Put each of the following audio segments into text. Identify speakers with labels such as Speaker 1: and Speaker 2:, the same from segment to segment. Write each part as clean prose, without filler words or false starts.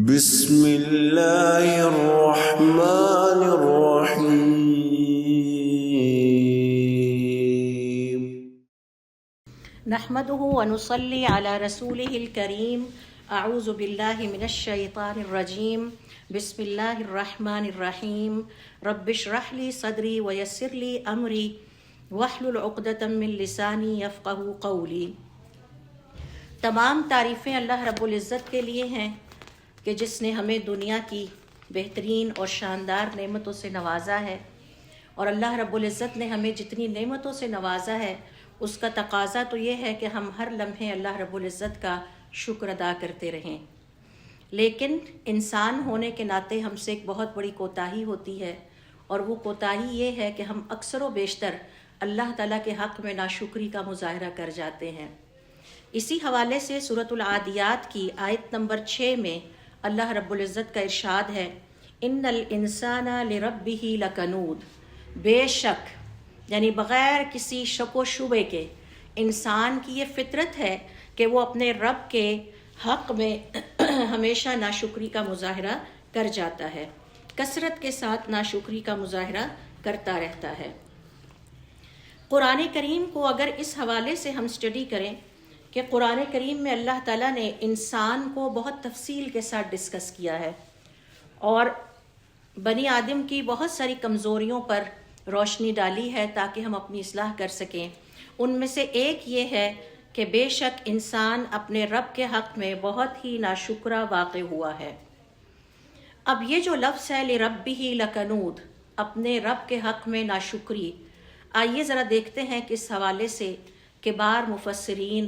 Speaker 1: بسم اللہ الرحمن الرحیم
Speaker 2: نحمده ونصلي على رسوله الكريم اعوذ باللہ من الشیطان الرجیم بسم اللہ الرحمن الرحیم رب اشرح لي صدری ویسر لي امری واحلل عقدۃ من لسانی یفقہوا قولی۔ تمام تعریفیں اللہ رب العزت کے لیے ہیں کہ جس نے ہمیں دنیا کی بہترین اور شاندار نعمتوں سے نوازا ہے، اور اللہ رب العزت نے ہمیں جتنی نعمتوں سے نوازا ہے اس کا تقاضا تو یہ ہے کہ ہم ہر لمحے اللہ رب العزت کا شکر ادا کرتے رہیں۔ لیکن انسان ہونے کے ناطے ہم سے ایک بہت بڑی کوتاہی ہوتی ہے، اور وہ کوتاہی یہ ہے کہ ہم اکثر و بیشتر اللہ تعالیٰ کے حق میں ناشکری کا مظاہرہ کر جاتے ہیں۔ اسی حوالے سے سورۃ العادیات کی آیت نمبر 6 میں اللہ رب العزت کا ارشاد ہے، ان الانسان لربہ لکنود، بے شک یعنی بغیر کسی شک و شبے کے انسان کی یہ فطرت ہے کہ وہ اپنے رب کے حق میں ہمیشہ ناشکری کا مظاہرہ کر جاتا ہے، کثرت کے ساتھ ناشکری کا مظاہرہ کرتا رہتا ہے۔ قرآن کریم کو اگر اس حوالے سے ہم اسٹڈی کریں کہ قرآن کریم میں اللہ تعالیٰ نے انسان کو بہت تفصیل کے ساتھ ڈسکس کیا ہے، اور بنی آدم کی بہت ساری کمزوریوں پر روشنی ڈالی ہے تاکہ ہم اپنی اصلاح کر سکیں۔ ان میں سے ایک یہ ہے کہ بے شک انسان اپنے رب کے حق میں بہت ہی ناشکرا واقع ہوا ہے۔ اب یہ جو لفظ ہے لربہ لکنود، اپنے رب کے حق میں ناشکری، آئیے ذرا دیکھتے ہیں کہ اس حوالے سے کبار مفسرین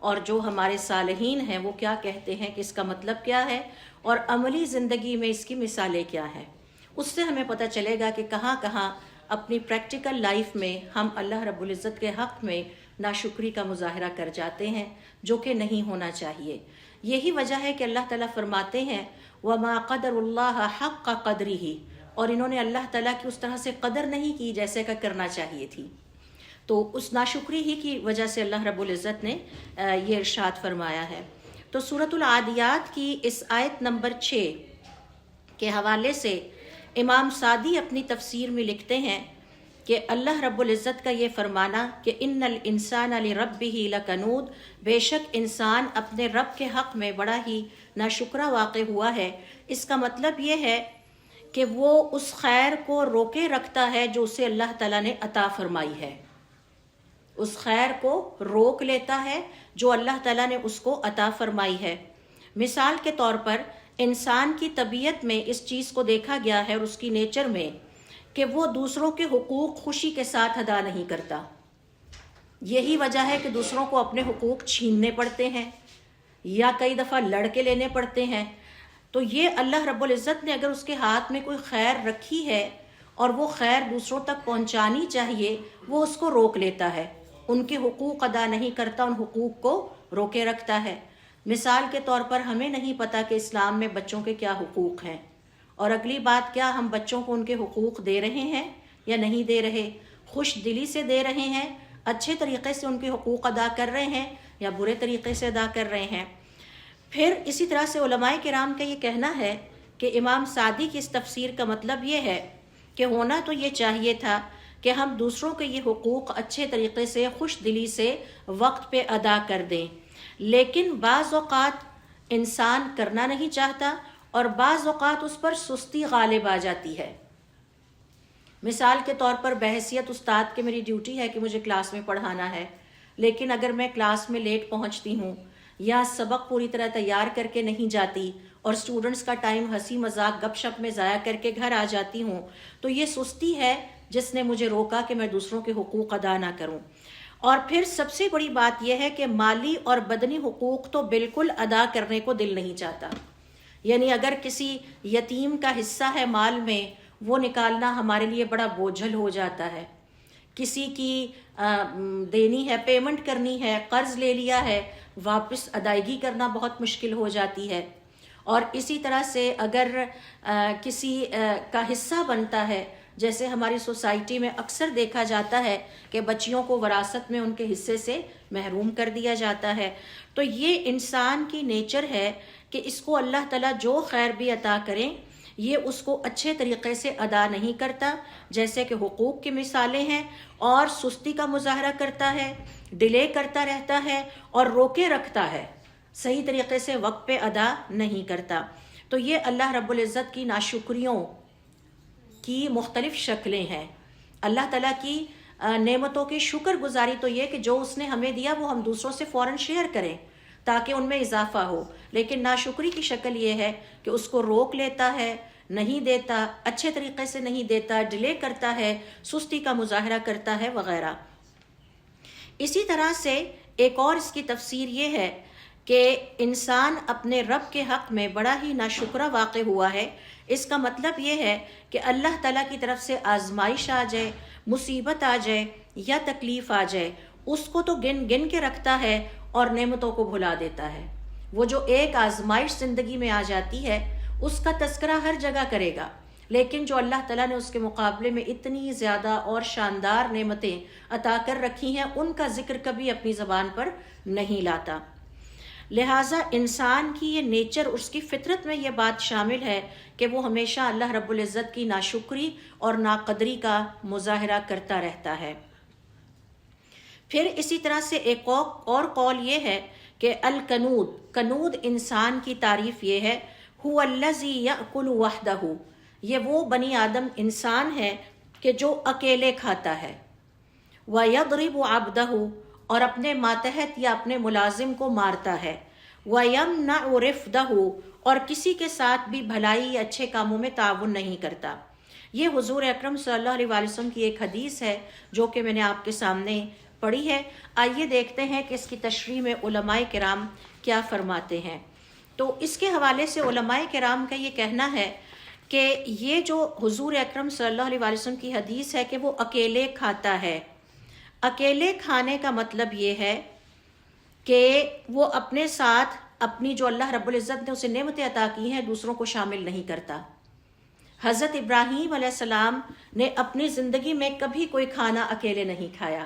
Speaker 2: اور جو ہمارے صالحین ہیں وہ کیا کہتے ہیں کہ اس کا مطلب کیا ہے، اور عملی زندگی میں اس کی مثالیں کیا ہیں۔ اس سے ہمیں پتہ چلے گا کہ کہاں کہاں اپنی پریکٹیکل لائف میں ہم اللہ رب العزت کے حق میں ناشکری کا مظاہرہ کر جاتے ہیں، جو کہ نہیں ہونا چاہیے۔ یہی وجہ ہے کہ اللہ تعالیٰ فرماتے ہیں وَمَا قَدَرُ اللَّهَ حَقَّ قَدْرِهِ، اور انہوں نے اللہ تعالیٰ کی اس طرح سے قدر نہیں کی جیسے کہ کرنا چاہیے تھی۔ تو اس ناشکری ہی کی وجہ سے اللہ رب العزت نے یہ ارشاد فرمایا ہے۔ تو سورۃ العادیات کی اس آیت نمبر 6 کے حوالے سے امام سعدی اپنی تفسیر میں لکھتے ہیں کہ اللہ رب العزت کا یہ فرمانا کہ ان الانسان لربہ لکنود، بے شک انسان اپنے رب کے حق میں بڑا ہی ناشکرا واقع ہوا ہے، اس کا مطلب یہ ہے کہ وہ اس خیر کو روکے رکھتا ہے جو اسے اللہ تعالیٰ نے عطا فرمائی ہے، اس خیر کو روک لیتا ہے جو اللہ تعالیٰ نے اس کو عطا فرمائی ہے۔ مثال کے طور پر انسان کی طبیعت میں اس چیز کو دیکھا گیا ہے اور اس کی نیچر میں کہ وہ دوسروں کے حقوق خوشی کے ساتھ ادا نہیں کرتا۔ یہی وجہ ہے کہ دوسروں کو اپنے حقوق چھیننے پڑتے ہیں یا کئی دفعہ لڑ کے لینے پڑتے ہیں۔ تو یہ اللہ رب العزت نے اگر اس کے ہاتھ میں کوئی خیر رکھی ہے اور وہ خیر دوسروں تک پہنچانی چاہیے، وہ اس کو روک لیتا ہے، ان کے حقوق ادا نہیں کرتا، ان حقوق کو روکے رکھتا ہے۔ مثال کے طور پر ہمیں نہیں پتہ کہ اسلام میں بچوں کے کیا حقوق ہیں، اور اگلی بات کیا ہم بچوں کو ان کے حقوق دے رہے ہیں یا نہیں دے رہے، خوش دلی سے دے رہے ہیں، اچھے طریقے سے ان کے حقوق ادا کر رہے ہیں یا برے طریقے سے ادا کر رہے ہیں۔ پھر اسی طرح سے علماء کرام کا یہ کہنا ہے کہ امام سعدی کی اس تفسیر کا مطلب یہ ہے کہ ہونا تو یہ چاہیے تھا کہ ہم دوسروں کے یہ حقوق اچھے طریقے سے خوش دلی سے وقت پہ ادا کر دیں، لیکن بعض اوقات انسان کرنا نہیں چاہتا اور بعض اوقات اس پر سستی غالب آ جاتی ہے۔ مثال کے طور پر بحیثیت استاد کے میری ڈیوٹی ہے کہ مجھے کلاس میں پڑھانا ہے، لیکن اگر میں کلاس میں لیٹ پہنچتی ہوں یا سبق پوری طرح تیار کر کے نہیں جاتی اور اسٹوڈنٹس کا ٹائم ہنسی مذاق گپ شپ میں ضائع کر کے گھر آ جاتی ہوں، تو یہ سستی ہے جس نے مجھے روکا کہ میں دوسروں کے حقوق ادا نہ کروں۔ اور پھر سب سے بڑی بات یہ ہے کہ مالی اور بدنی حقوق تو بالکل ادا کرنے کو دل نہیں چاہتا، یعنی اگر کسی یتیم کا حصہ ہے مال میں، وہ نکالنا ہمارے لیے بڑا بوجھل ہو جاتا ہے۔ کسی کی دینی ہے، پیمنٹ کرنی ہے، قرض لے لیا ہے، واپس ادائیگی کرنا بہت مشکل ہو جاتی ہے۔ اور اسی طرح سے اگر کسی کا حصہ بنتا ہے، جیسے ہماری سوسائٹی میں اکثر دیکھا جاتا ہے کہ بچیوں کو وراثت میں ان کے حصے سے محروم کر دیا جاتا ہے، تو یہ انسان کی نیچر ہے کہ اس کو اللہ تعالیٰ جو خیر بھی عطا کریں یہ اس کو اچھے طریقے سے ادا نہیں کرتا، جیسے کہ حقوق کی مثالیں ہیں، اور سستی کا مظاہرہ کرتا ہے، ڈیلے کرتا رہتا ہے اور روکے رکھتا ہے، صحیح طریقے سے وقت پہ ادا نہیں کرتا۔ تو یہ اللہ رب العزت کی ناشکریوں کی مختلف شکلیں ہیں۔ اللہ تعالیٰ کی نعمتوں کی شکر گزاری تو یہ کہ جو اس نے ہمیں دیا وہ ہم دوسروں سے فوراً شیئر کریں تاکہ ان میں اضافہ ہو، لیکن ناشکری کی شکل یہ ہے کہ اس کو روک لیتا ہے، نہیں دیتا، اچھے طریقے سے نہیں دیتا، ڈیلے کرتا ہے، سستی کا مظاہرہ کرتا ہے وغیرہ۔ اسی طرح سے ایک اور اس کی تفسیر یہ ہے کہ انسان اپنے رب کے حق میں بڑا ہی ناشکرہ واقع ہوا ہے۔ اس کا مطلب یہ ہے کہ اللہ تعالیٰ کی طرف سے آزمائش آ جائے، مصیبت آ جائے یا تکلیف آ جائے، اس کو تو گن گن کے رکھتا ہے اور نعمتوں کو بھلا دیتا ہے۔ وہ جو ایک آزمائش زندگی میں آ جاتی ہے اس کا تذکرہ ہر جگہ کرے گا، لیکن جو اللہ تعالیٰ نے اس کے مقابلے میں اتنی زیادہ اور شاندار نعمتیں عطا کر رکھی ہیں ان کا ذکر کبھی اپنی زبان پر نہیں لاتا۔ لہٰذا انسان کی یہ نیچر، اس کی فطرت میں یہ بات شامل ہے کہ وہ ہمیشہ اللہ رب العزت کی ناشکری اور ناقدری کا مظاہرہ کرتا رہتا ہے۔ پھر اسی طرح سے ایک اور قول یہ ہے کہ الکنود، کنود انسان کی تعریف یہ ہے، هو الذی یأکل وحدہ، یہ وہ بنی آدم انسان ہے کہ جو اکیلے کھاتا ہے، وَيَضْرِبُ عَبْدَهُ، اور اپنے ماتحت یا اپنے ملازم کو مارتا ہے، وَيَمْنَعُ رِفْدَهُ، اور کسی کے ساتھ بھی بھلائی یا اچھے کاموں میں تعاون نہیں کرتا۔ یہ حضور اکرم صلی اللہ علیہ وسلم کی ایک حدیث ہے جو کہ میں نے آپ کے سامنے پڑھی ہے۔ آئیے دیکھتے ہیں کہ اس کی تشریح میں علماء کرام کیا فرماتے ہیں۔ تو اس کے حوالے سے علماء کرام کا یہ کہنا ہے کہ یہ جو حضور اکرم صلی اللہ علیہ وسلم کی حدیث ہے کہ وہ اکیلے کھاتا ہے، اکیلے کھانے کا مطلب یہ ہے کہ وہ اپنے ساتھ اپنی جو اللہ رب العزت نے اسے نعمتیں عطا کی ہیں دوسروں کو شامل نہیں کرتا۔ حضرت ابراہیم علیہ السلام نے اپنی زندگی میں کبھی کوئی کھانا اکیلے نہیں کھایا،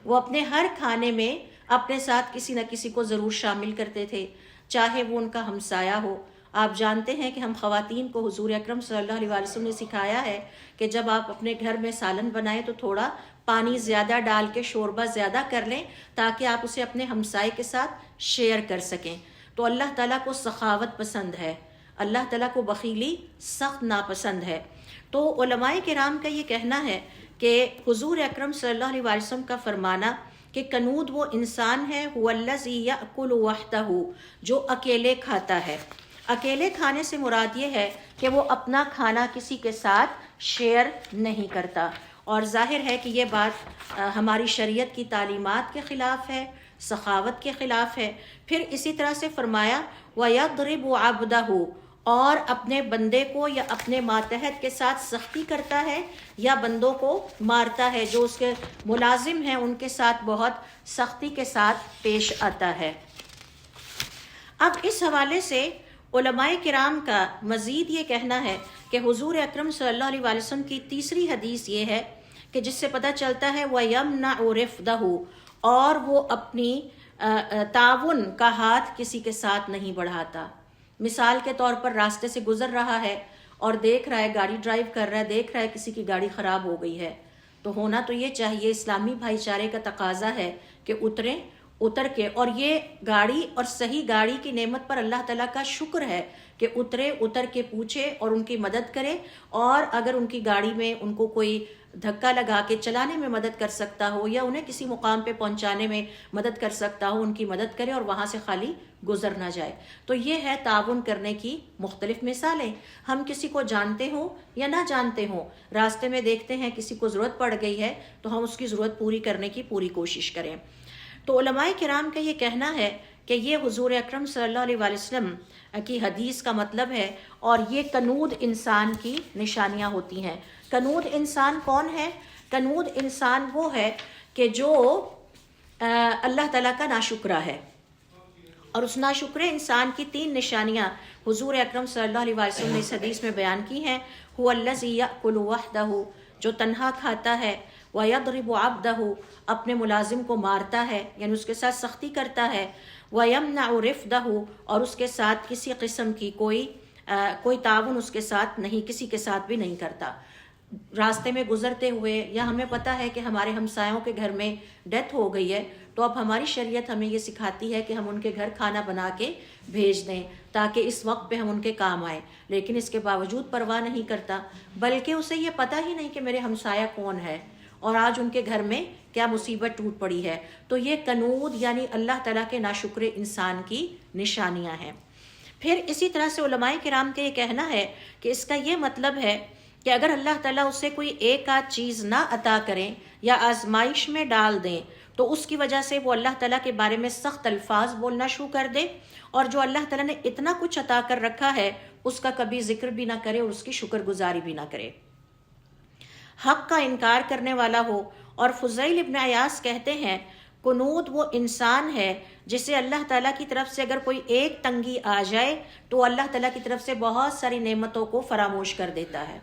Speaker 2: وہ اپنے ہر کھانے میں اپنے ساتھ کسی نہ کسی کو ضرور شامل کرتے تھے، چاہے وہ ان کا ہمسایہ ہو۔ آپ جانتے ہیں کہ ہم خواتین کو حضور اکرم صلی اللہ علیہ وسلم نے سکھایا ہے کہ جب آپ اپنے گھر میں سالن بنائیں تو تھوڑا پانی زیادہ ڈال کے شوربہ زیادہ کر لیں تاکہ آپ اسے اپنے ہمسائے کے ساتھ شیئر کر سکیں۔ تو اللہ تعالیٰ کو سخاوت پسند ہے، اللہ تعالیٰ کو بخیلی سخت ناپسند ہے۔ تو علماء کرام کا یہ کہنا ہے کہ حضور اکرم صلی اللہ علیہ وسلم کا فرمانا کہ کنود وہ انسان ہے هو الذی یأکل وحدہ، جو اکیلے کھاتا ہے۔ اکیلے کھانے سے مراد یہ ہے کہ وہ اپنا کھانا کسی کے ساتھ شیئر نہیں کرتا، اور ظاہر ہے کہ یہ بات ہماری شریعت کی تعلیمات کے خلاف ہے، سخاوت کے خلاف ہے۔ پھر اسی طرح سے فرمایا وَيَضْرِبُ عَبْدَهُ، اور اپنے بندے کو یا اپنے ماتحت کے ساتھ سختی کرتا ہے یا بندوں کو مارتا ہے، جو اس کے ملازم ہیں ان کے ساتھ بہت سختی کے ساتھ پیش آتا ہے۔ اب اس حوالے سے علماء کرام کا مزید یہ کہنا ہے کہ حضور اکرم صلی اللہ علیہ وسلم کی تیسری حدیث یہ ہے کہ جس سے پتہ چلتا ہے وَيَمْنَعُ رِفْدَهُ، اور وہ اپنی تعاون کا ہاتھ کسی کے ساتھ نہیں بڑھاتا۔ مثال کے طور پر راستے سے گزر رہا ہے اور دیکھ رہا ہے، گاڑی ڈرائیو کر رہا ہے، دیکھ رہا ہے کسی کی گاڑی خراب ہو گئی ہے، تو ہونا تو یہ چاہیے، اسلامی بھائی چارے کا تقاضا ہے کہ اتر کے، اور یہ گاڑی اور صحیح گاڑی کی نعمت پر اللہ تعالیٰ کا شکر ہے کہ اتر کے پوچھے اور ان کی مدد کرے، اور اگر ان کی گاڑی میں ان کو کوئی دھکا لگا کے چلانے میں مدد کر سکتا ہو یا انہیں کسی مقام پہ پہنچانے میں مدد کر سکتا ہو ان کی مدد کرے اور وہاں سے خالی گزر نہ جائے۔ تو یہ ہے تعاون کرنے کی مختلف مثالیں۔ ہم کسی کو جانتے ہوں یا نہ جانتے ہوں، راستے میں دیکھتے ہیں کسی کو ضرورت پڑ گئی ہے تو ہم اس کی ضرورت پوری کرنے کی پوری کوشش کریں۔ تو علماء کرام کا یہ کہنا ہے کہ یہ حضور اکرم صلی اللہ علیہ وسلم کی حدیث کا مطلب ہے، اور یہ کنود انسان کی نشانیاں ہوتی ہیں۔ کنود انسان کون ہے؟ کنود انسان وہ ہے کہ جو اللہ تعالیٰ کا ناشکرہ ہے، اور اس ناشکر انسان کی 3 نشانیاں حضور اکرم صلی اللہ علیہ وسلم نے اس حدیث میں بیان کی ہیں۔ هو الذی یأکل وحدہ، جو تنہا کھاتا ہے، وَيَضْرِبُ عَبْدَهُ، اپنے ملازم کو مارتا ہے یعنی اس کے ساتھ سختی کرتا ہے، وَيَمْنَعُ رِفْدَهُ، اور اس کے ساتھ کسی قسم کی کوئی تعاون اس کے ساتھ نہیں، کسی کے ساتھ بھی نہیں کرتا۔ راستے میں گزرتے ہوئے یا ہمیں پتہ ہے کہ ہمارے ہمسایوں کے گھر میں ڈیتھ ہو گئی ہے، تو اب ہماری شریعت ہمیں یہ سکھاتی ہے کہ ہم ان کے گھر کھانا بنا کے بھیج دیں تاکہ اس وقت پہ ہم ان کے کام آئیں، لیکن اس کے باوجود پرواہ نہیں کرتا، بلکہ اسے یہ پتہ ہی نہیں کہ میرے ہمسایہ کون ہے اور آج ان کے گھر میں کیا مصیبت ٹوٹ پڑی ہے۔ تو یہ کنود یعنی اللہ تعالیٰ کے ناشکر انسان کی نشانیاں ہیں۔ پھر اسی طرح سے علماء کرام کا یہ کہنا ہے کہ اس کا یہ مطلب ہے کہ اگر اللہ تعالیٰ اسے کوئی ایک آدھ چیز نہ عطا کریں یا آزمائش میں ڈال دیں تو اس کی وجہ سے وہ اللہ تعالیٰ کے بارے میں سخت الفاظ بولنا شروع کر دے، اور جو اللہ تعالیٰ نے اتنا کچھ عطا کر رکھا ہے اس کا کبھی ذکر بھی نہ کرے اور اس کی شکر گزاری بھی نہ کرے، حق کا انکار کرنے والا ہو۔ اور فضیل ابن عیاض کہتے ہیں کنود وہ انسان ہے جسے اللہ تعالیٰ کی طرف سے اگر کوئی ایک تنگی آ جائے تو اللہ تعالیٰ کی طرف سے بہت ساری نعمتوں کو فراموش کر دیتا ہے،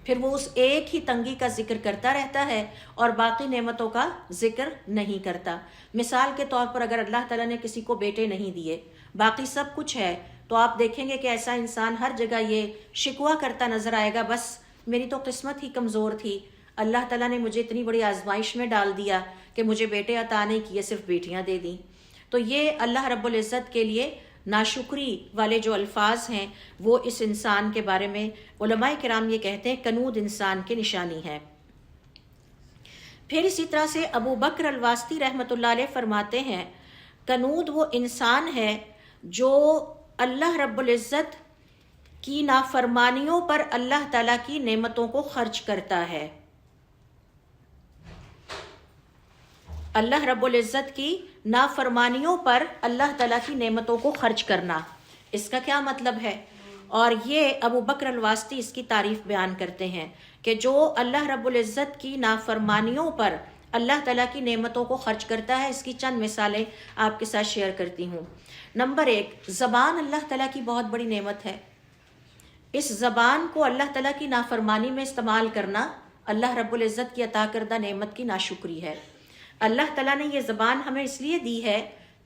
Speaker 2: پھر وہ اس ایک ہی تنگی کا ذکر کرتا رہتا ہے اور باقی نعمتوں کا ذکر نہیں کرتا۔ مثال کے طور پر اگر اللہ تعالیٰ نے کسی کو بیٹے نہیں دیے، باقی سب کچھ ہے، تو آپ دیکھیں گے کہ ایسا انسان ہر جگہ یہ شکوہ کرتا نظر آئے گا، بس میری تو قسمت ہی کمزور تھی، اللہ تعالیٰ نے مجھے اتنی بڑی آزمائش میں ڈال دیا کہ مجھے بیٹے عطا نہیں کیے، صرف بیٹیاں دے دیں۔ تو یہ اللہ رب العزت کے لیے ناشکری والے جو الفاظ ہیں وہ اس انسان کے بارے میں علماء کرام یہ کہتے ہیں کنود انسان کی نشانی ہے۔ پھر اسی طرح سے ابو بکر الواسطی رحمۃ اللہ علیہ فرماتے ہیں کنود وہ انسان ہے جو اللہ رب العزت کی نافرمانیوں پر اللہ تعالیٰ کی نعمتوں کو خرچ کرتا ہے۔ اللہ رب العزت کی نافرمانیوں پر اللہ تعالیٰ کی نعمتوں کو خرچ کرنا، اس کا کیا مطلب ہے؟ اور یہ ابو بکر الواسطی اس کی تعریف بیان کرتے ہیں کہ جو اللہ رب العزت کی نافرمانیوں پر اللہ تعالیٰ کی نعمتوں کو خرچ کرتا ہے، اس کی چند مثالیں آپ کے ساتھ شیئر کرتی ہوں۔ نمبر 1، زبان اللہ تعالیٰ کی بہت بڑی نعمت ہے، اس زبان کو اللہ تعالیٰ کی نافرمانی میں استعمال کرنا اللہ رب العزت کی عطا کردہ نعمت کی ناشکری ہے۔ اللہ تعالیٰ نے یہ زبان ہمیں اس لیے دی ہے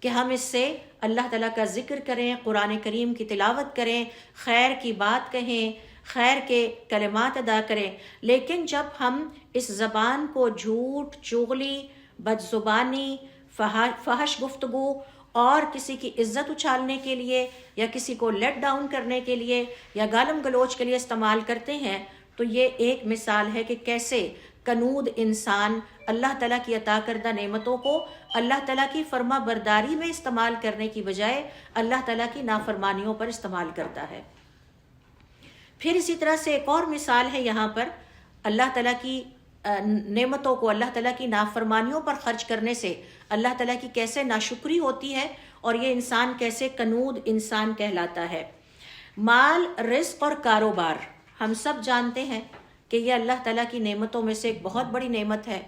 Speaker 2: کہ ہم اس سے اللہ تعالیٰ کا ذکر کریں، قرآن کریم کی تلاوت کریں، خیر کی بات کہیں، خیر کے کلمات ادا کریں، لیکن جب ہم اس زبان کو جھوٹ، چغلی، بد زبانی، فحش گفتگو اور کسی کی عزت اچھالنے کے لیے یا کسی کو لیٹ ڈاؤن کرنے کے لیے یا گالم گلوچ کے لیے استعمال کرتے ہیں، تو یہ ایک مثال ہے کہ کیسے کنود انسان اللہ تعالیٰ کی عطا کردہ نعمتوں کو اللہ تعالیٰ کی فرما برداری میں استعمال کرنے کی بجائے اللہ تعالیٰ کی نافرمانیوں پر استعمال کرتا ہے۔ پھر اسی طرح سے ایک اور مثال ہے یہاں پر اللہ تعالیٰ کی نعمتوں کو اللہ تعالیٰ کی نافرمانیوں پر خرچ کرنے سے اللہ تعالیٰ کی کیسے ناشکری ہوتی ہے اور یہ انسان کیسے کنود انسان کہلاتا ہے۔ مال، رزق اور کاروبار ہم سب جانتے ہیں کہ یہ اللہ تعالیٰ کی نعمتوں میں سے ایک بہت بڑی نعمت ہے۔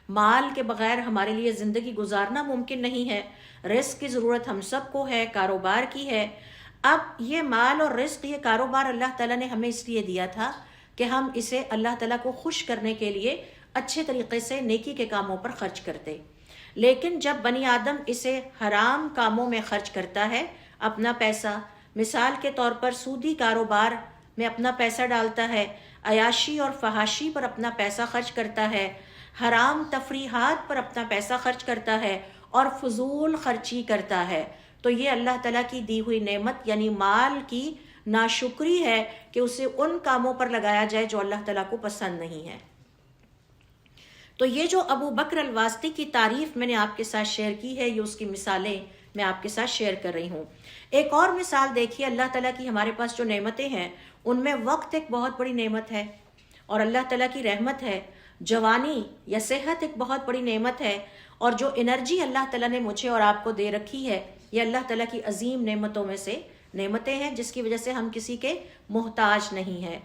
Speaker 2: مال کے بغیر ہمارے لیے زندگی گزارنا ممکن نہیں ہے، رزق کی ضرورت ہم سب کو ہے، کاروبار کی ہے۔ اب یہ مال اور رزق، یہ کاروبار اللہ تعالیٰ نے ہمیں اس لیے دیا تھا کہ ہم اسے اللہ تعالیٰ کو خوش کرنے کے لیے اچھے طریقے سے نیکی کے کاموں پر خرچ کرتے، لیکن جب بنی آدم اسے حرام کاموں میں خرچ کرتا ہے، اپنا پیسہ مثال کے طور پر سودی کاروبار میں اپنا پیسہ ڈالتا ہے، عیاشی اور فحاشی پر اپنا پیسہ خرچ کرتا ہے، حرام تفریحات پر اپنا پیسہ خرچ کرتا ہے اور فضول خرچی کرتا ہے، تو یہ اللہ تعالیٰ کی دی ہوئی نعمت یعنی مال کی ناشکری ہے کہ اسے ان کاموں پر لگایا جائے جو اللہ تعالیٰ کو پسند نہیں ہے۔ تو یہ جو ابو بکر الواسطی کی تعریف میں نے آپ کے ساتھ شیئر کی ہے، یہ اس کی مثالیں میں آپ کے ساتھ شیئر کر رہی ہوں۔ ایک اور مثال دیکھیے، اللہ تعالیٰ کی ہمارے پاس جو نعمتیں ہیں ان میں وقت ایک بہت بڑی نعمت ہے اور اللہ تعالیٰ کی رحمت ہے، جوانی یا صحت ایک بہت بڑی نعمت ہے، اور جو انرجی اللہ تعالیٰ نے مجھے اور آپ کو دے رکھی ہے یہ اللہ تعالیٰ کی عظیم نعمتوں میں سے نعمتیں ہیں جس کی وجہ سے ہم کسی کے محتاج نہیں ہیں۔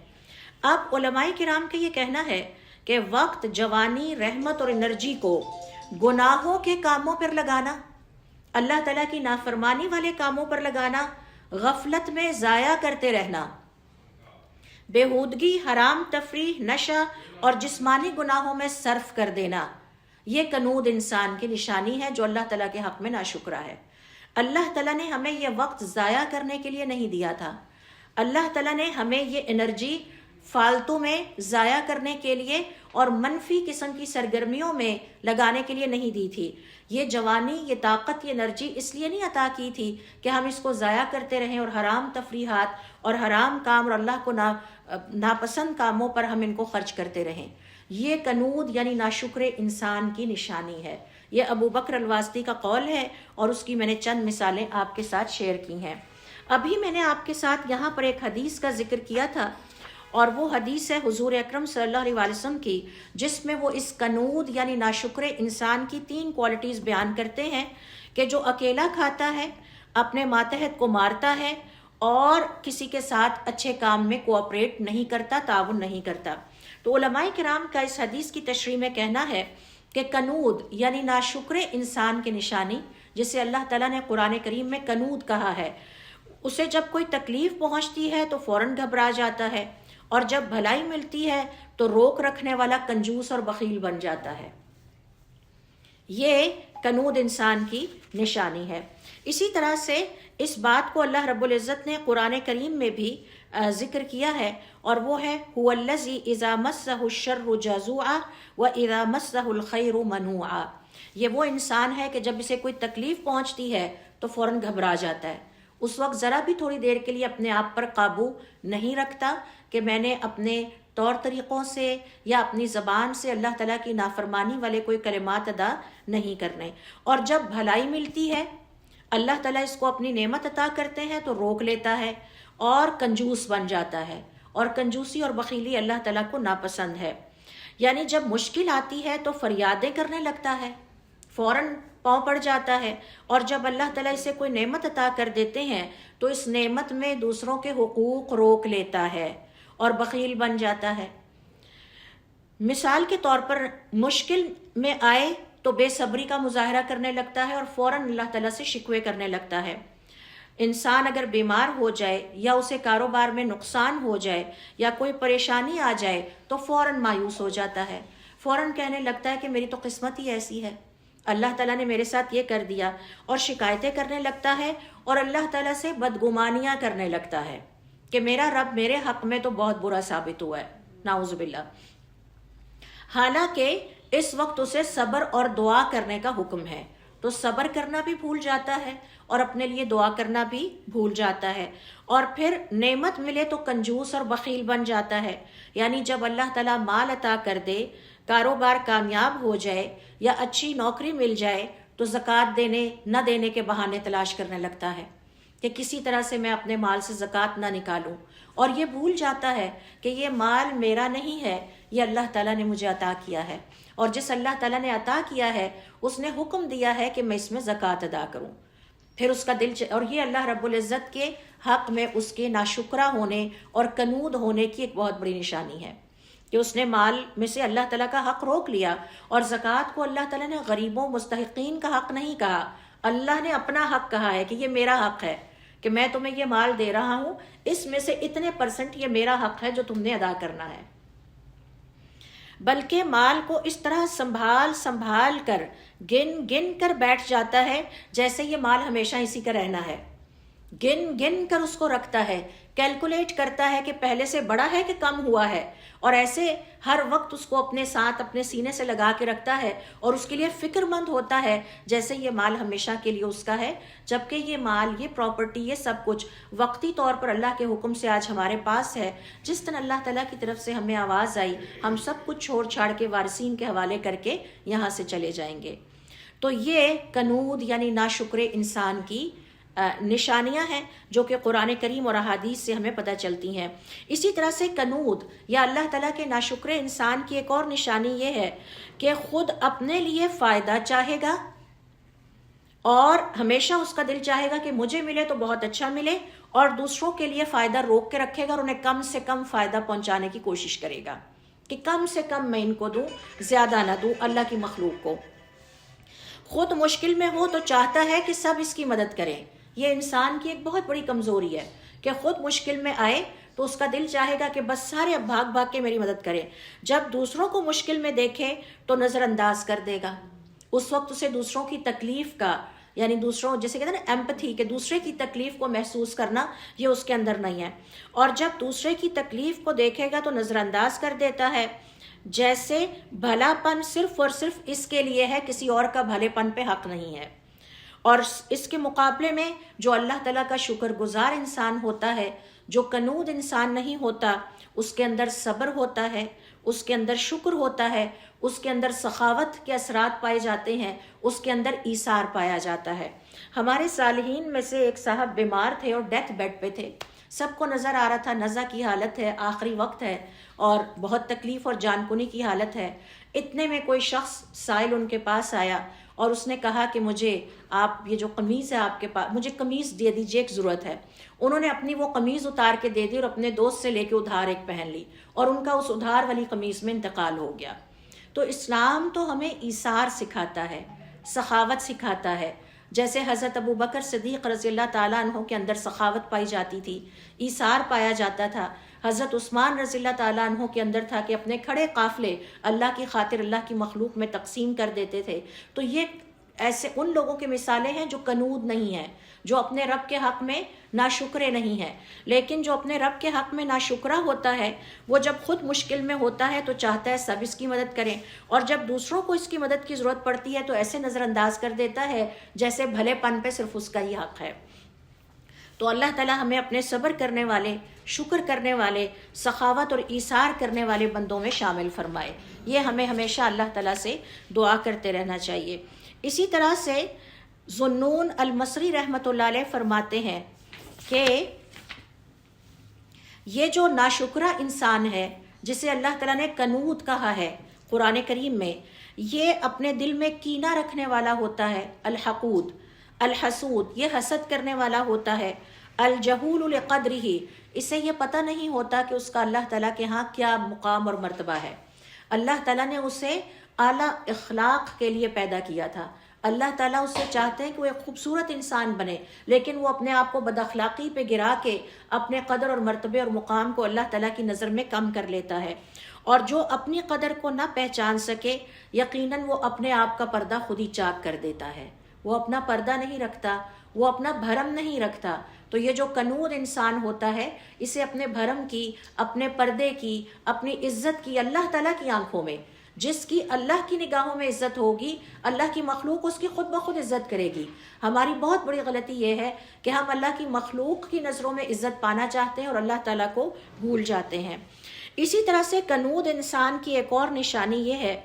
Speaker 2: اب علماء کرام کا یہ کہنا ہے کہ وقت، جوانی، رحمت اور انرجی کو گناہوں کے کاموں پر لگانا، اللہ تعالیٰ کی نافرمانی والے کاموں پر لگانا، غفلت میں ضائع کرتے رہنا، بےہودگی، حرام تفریح، نشہ اور جسمانی گناہوں میں صرف کر دینا، یہ کنود انسان کی نشانی ہے جو اللہ تعالیٰ کے حق میں ناشکرا ہے۔ اللہ تعالیٰ نے ہمیں یہ وقت ضائع کرنے کے لیے نہیں دیا تھا. اللہ تعالیٰ نے ہمیں یہ انرجی فالتو میں ضائع کرنے کے لیے اور منفی قسم کی سرگرمیوں میں لگانے کے لیے نہیں دی تھی. یہ جوانی، یہ طاقت، یہ انرجی اس لیے نہیں عطا کی تھی کہ ہم اس کو ضائع کرتے رہیں اور حرام تفریحات اور حرام کام اور اللہ کو ناپسند کاموں پر ہم ان کو خرچ کرتے رہیں. یہ کنود یعنی ناشکر انسان کی نشانی ہے. یہ ابو بکر الواسطی کا قول ہے اور اس کی میں نے چند مثالیں آپ کے ساتھ شیئر کی ہیں. ابھی میں نے آپ کے ساتھ یہاں پر ایک حدیث کا ذکر کیا تھا اور وہ حدیث ہے حضور اکرم صلی اللہ علیہ وسلم کی، جس میں وہ اس کنود یعنی ناشکر انسان کی 3 کوالٹیز بیان کرتے ہیں کہ جو اکیلا کھاتا ہے، اپنے ماتحت کو مارتا ہے اور کسی کے ساتھ اچھے کام میں کوآپریٹ نہیں کرتا، تعاون نہیں کرتا. تو علماء کرام کا اس حدیث کی تشریح میں کہنا ہے کہ کنود یعنی ناشکر انسان کی نشانی، جسے اللہ تعالیٰ نے قرآن کریم میں کنود کہا ہے، اسے جب کوئی تکلیف پہنچتی ہے تو فوراً گھبرا جاتا ہے اور جب بھلائی ملتی ہے تو روک رکھنے والا کنجوس اور بخیل بن جاتا ہے. یہ کنود انسان کی نشانی ہے. اسی طرح سے اس بات کو اللہ رب العزت نے قرآن کریم میں بھی ذکر کیا ہے اور وہ ہے هو الذی اذا مسہ الشر جزوعا واذا مسہ الخیر منوعا. یہ وہ انسان ہے کہ جب اسے کوئی تکلیف پہنچتی ہے تو فوراً گھبرا جاتا ہے. اس وقت ذرا بھی تھوڑی دیر کے لیے اپنے آپ پر قابو نہیں رکھتا کہ میں نے اپنے طور طریقوں سے یا اپنی زبان سے اللہ تعالیٰ کی نافرمانی والے کوئی کلمات ادا نہیں کرنے. اور جب بھلائی ملتی ہے، اللہ تعالیٰ اس کو اپنی نعمت عطا کرتے ہیں تو روک لیتا ہے اور کنجوس بن جاتا ہے. اور کنجوسی اور بخیلی اللہ تعالیٰ کو ناپسند ہے. یعنی جب مشکل آتی ہے تو فریادیں کرنے لگتا ہے، فوراً پاؤں پڑ جاتا ہے. اور جب اللہ تعالیٰ اسے کوئی نعمت عطا کر دیتے ہیں تو اس نعمت میں دوسروں کے حقوق روک لیتا ہے اور بخیل بن جاتا ہے. مثال کے طور پر مشکل میں آئے تو بے صبری کا مظاہرہ کرنے لگتا ہے اور فوراً اللہ تعالیٰ سے شکوے کرنے لگتا ہے. انسان اگر بیمار ہو جائے یا اسے کاروبار میں نقصان ہو جائے یا کوئی پریشانی آ جائے تو فوراً مایوس ہو جاتا ہے، فوراً کہنے لگتا ہے کہ میری تو قسمت ہی ایسی ہے، اللہ تعالیٰ نے میرے ساتھ یہ کر دیا، اور شکایتیں کرنے لگتا ہے اور اللہ تعالیٰ سے بدگمانیاں کرنے لگتا ہے کہ میرا رب میرے حق میں تو بہت برا ثابت ہوا ہے، نعوذ باللہ. حالانکہ اس وقت اسے صبر اور دعا کرنے کا حکم ہے، تو صبر کرنا بھی بھول جاتا ہے اور اپنے لیے دعا کرنا بھی بھول جاتا ہے. اور پھر نعمت ملے تو کنجوس اور بخیل بن جاتا ہے. یعنی جب اللہ تعالیٰ مال عطا کر دے، کاروبار کامیاب ہو جائے یا اچھی نوکری مل جائے تو زکوٰۃ دینے نہ دینے کے بہانے تلاش کرنے لگتا ہے کہ کسی طرح سے میں اپنے مال سے زکوٰۃ نہ نکالوں. اور یہ بھول جاتا ہے کہ یہ مال میرا نہیں ہے، یہ اللہ تعالیٰ نے مجھے عطا کیا ہے، اور جس اللہ تعالیٰ نے عطا کیا ہے اس نے حکم دیا ہے کہ میں اس میں زکوٰۃ ادا کروں. پھر اس کا دل اور یہ اللہ رب العزت کے حق میں اس کے ناشکرہ ہونے اور کنود ہونے کی ایک بہت بڑی نشانی ہے کہ اس نے مال میں سے اللہ تعالیٰ کا حق روک لیا. اور زکوٰۃ کو اللہ تعالیٰ نے غریبوں مستحقین کا حق نہیں کہا، اللہ نے اپنا حق کہا ہے کہ یہ میرا حق ہے کہ میں تمہیں یہ مال دے رہا ہوں، اس میں سے اتنے % یہ میرا حق ہے جو تم نے ادا کرنا ہے. بلکہ مال کو اس طرح سنبھال کر گن کر بیٹھ جاتا ہے جیسے یہ مال ہمیشہ اسی کا رہنا ہے. گن کر اس کو رکھتا ہے، کیلکولیٹ کرتا ہے کہ پہلے سے بڑا ہے کہ کم ہوا ہے، اور ایسے ہر وقت اس کو اپنے ساتھ اپنے سینے سے لگا کے رکھتا ہے اور اس کے لیے فکر مند ہوتا ہے جیسے یہ مال ہمیشہ کے لیے اس کا ہے. جبکہ یہ مال، یہ پراپرٹی، یہ سب کچھ وقتی طور پر اللہ کے حکم سے آج ہمارے پاس ہے. جس دن اللہ تعالیٰ کی طرف سے ہمیں آواز آئی ہم سب کچھ چھوڑ چھاڑ کے وارثین کے حوالے کر کے یہاں سے چلے جائیں گے. تو یہ کنود یعنی ناشکر انسان کی نشانیاں ہیں جو کہ قرآن کریم اور احادیث سے ہمیں پتہ چلتی ہیں. اسی طرح سے کنود یا اللہ تعالیٰ کے ناشکر انسان کی ایک اور نشانی یہ ہے کہ خود اپنے لیے فائدہ چاہے گا اور ہمیشہ اس کا دل چاہے گا کہ مجھے ملے تو بہت اچھا ملے، اور دوسروں کے لیے فائدہ روک کے رکھے گا اور انہیں کم سے کم فائدہ پہنچانے کی کوشش کرے گا کہ کم سے کم میں ان کو دوں، زیادہ نہ دوں اللہ کی مخلوق کو. خود مشکل میں ہو تو چاہتا ہے کہ سب اس کی مدد کریں. یہ انسان کی ایک بہت بڑی کمزوری ہے کہ خود مشکل میں آئے تو اس کا دل چاہے گا کہ بس سارے اب بھاگ بھاگ کے میری مدد کریں. جب دوسروں کو مشکل میں دیکھے تو نظر انداز کر دے گا. اس وقت اسے دوسروں کی تکلیف کا یعنی دوسروں جیسے کہتے ہیں نا ایمپتھی، کہ دوسرے کی تکلیف کو محسوس کرنا، یہ اس کے اندر نہیں ہے. اور جب دوسرے کی تکلیف کو دیکھے گا تو نظر انداز کر دیتا ہے، جیسے بھلا پن صرف اور صرف اس کے لیے ہے، کسی اور کا بھلے پن پہ حق نہیں ہے. اور اس کے مقابلے میں جو اللہ تعالیٰ کا شکر گزار انسان ہوتا ہے، جو کنود انسان نہیں ہوتا، اس کے اندر صبر ہوتا ہے، اس کے اندر شکر ہوتا ہے، اس کے اندر سخاوت کے اثرات پائے جاتے ہیں، اس کے اندر ایثار پایا جاتا ہے. ہمارے صالحین میں سے ایک صاحب بیمار تھے اور ڈیتھ بیڈ پہ تھے. سب کو نظر آ رہا تھا نزع کی حالت ہے، آخری وقت ہے اور بہت تکلیف اور جان کنی کی حالت ہے. اتنے میں کوئی شخص سائل ان کے پاس آیا اور اس نے کہا کہ مجھے آپ یہ جو قمیض ہے آپ کے پاس، مجھے قمیض دے دیجیے، ایک ضرورت ہے. انہوں نے اپنی وہ قمیض اتار کے دے دی اور اپنے دوست سے لے کے ادھار ایک پہن لی، اور ان کا اس ادھار والی قمیض میں انتقال ہو گیا. تو اسلام تو ہمیں ایثار سکھاتا ہے، سخاوت سکھاتا ہے. جیسے حضرت ابو بکر صدیق رضی اللہ تعالیٰ عنہ کے اندر سخاوت پائی جاتی تھی، ایثار پایا جاتا تھا. حضرت عثمان رضی اللہ تعالیٰ عنہ کے اندر تھا کہ اپنے کھڑے قافلے اللہ کی خاطر اللہ کی مخلوق میں تقسیم کر دیتے تھے. تو یہ ایسے ان لوگوں کی مثالیں ہیں جو کنود نہیں ہیں، جو اپنے رب کے حق میں ناشکرے نہیں ہیں. لیکن جو اپنے رب کے حق میں ناشکرہ ہوتا ہے، وہ جب خود مشکل میں ہوتا ہے تو چاہتا ہے سب اس کی مدد کریں، اور جب دوسروں کو اس کی مدد کی ضرورت پڑتی ہے تو ایسے نظر انداز کر دیتا ہے جیسے بھلے پن پہ صرف اس کا ہی حق ہے. تو اللہ تعالیٰ ہمیں اپنے صبر کرنے والے، شکر کرنے والے، سخاوت اور ایثار کرنے والے بندوں میں شامل فرمائے. یہ ہمیں ہمیشہ اللہ تعالیٰ سے دعا کرتے رہنا چاہیے. اسی طرح سے ذُنُّون المصری رحمۃ اللہ علیہ فرماتے ہیں کہ یہ جو ناشکرہ انسان ہے جسے اللہ تعالیٰ نے کنود کہا ہے قرآن کریم میں، یہ اپنے دل میں کینہ رکھنے والا ہوتا ہے. الحقود، الحسود، یہ حسد کرنے والا ہوتا ہے. الجہول لقدرہ، اسے یہ پتہ نہیں ہوتا کہ اس کا اللہ تعالیٰ کے ہاں کیا مقام اور مرتبہ ہے. اللہ تعالیٰ نے اسے اعلیٰ اخلاق کے لیے پیدا کیا تھا. اللہ تعالیٰ اس سے چاہتے ہیں کہ وہ ایک خوبصورت انسان بنے، لیکن وہ اپنے آپ کو بد اخلاقی پہ گرا کے اپنے قدر اور مرتبے اور مقام کو اللہ تعالیٰ کی نظر میں کم کر لیتا ہے. اور جو اپنی قدر کو نہ پہچان سکے، یقیناً وہ اپنے آپ کا پردہ خود ہی چاک کر دیتا ہے. وہ اپنا پردہ نہیں رکھتا، وہ اپنا بھرم نہیں رکھتا. تو یہ جو کنود انسان ہوتا ہے، اسے اپنے بھرم کی، اپنے پردے کی، اپنی عزت کی، اللہ تعالیٰ کی آنکھوں میں، جس کی اللہ کی نگاہوں میں عزت ہوگی، اللہ کی مخلوق اس کی خود بخود عزت کرے گی. ہماری بہت بڑی غلطی یہ ہے کہ ہم اللہ کی مخلوق کی نظروں میں عزت پانا چاہتے ہیں اور اللہ تعالیٰ کو بھول جاتے ہیں. اسی طرح سے کنود انسان کی ایک اور نشانی یہ ہے،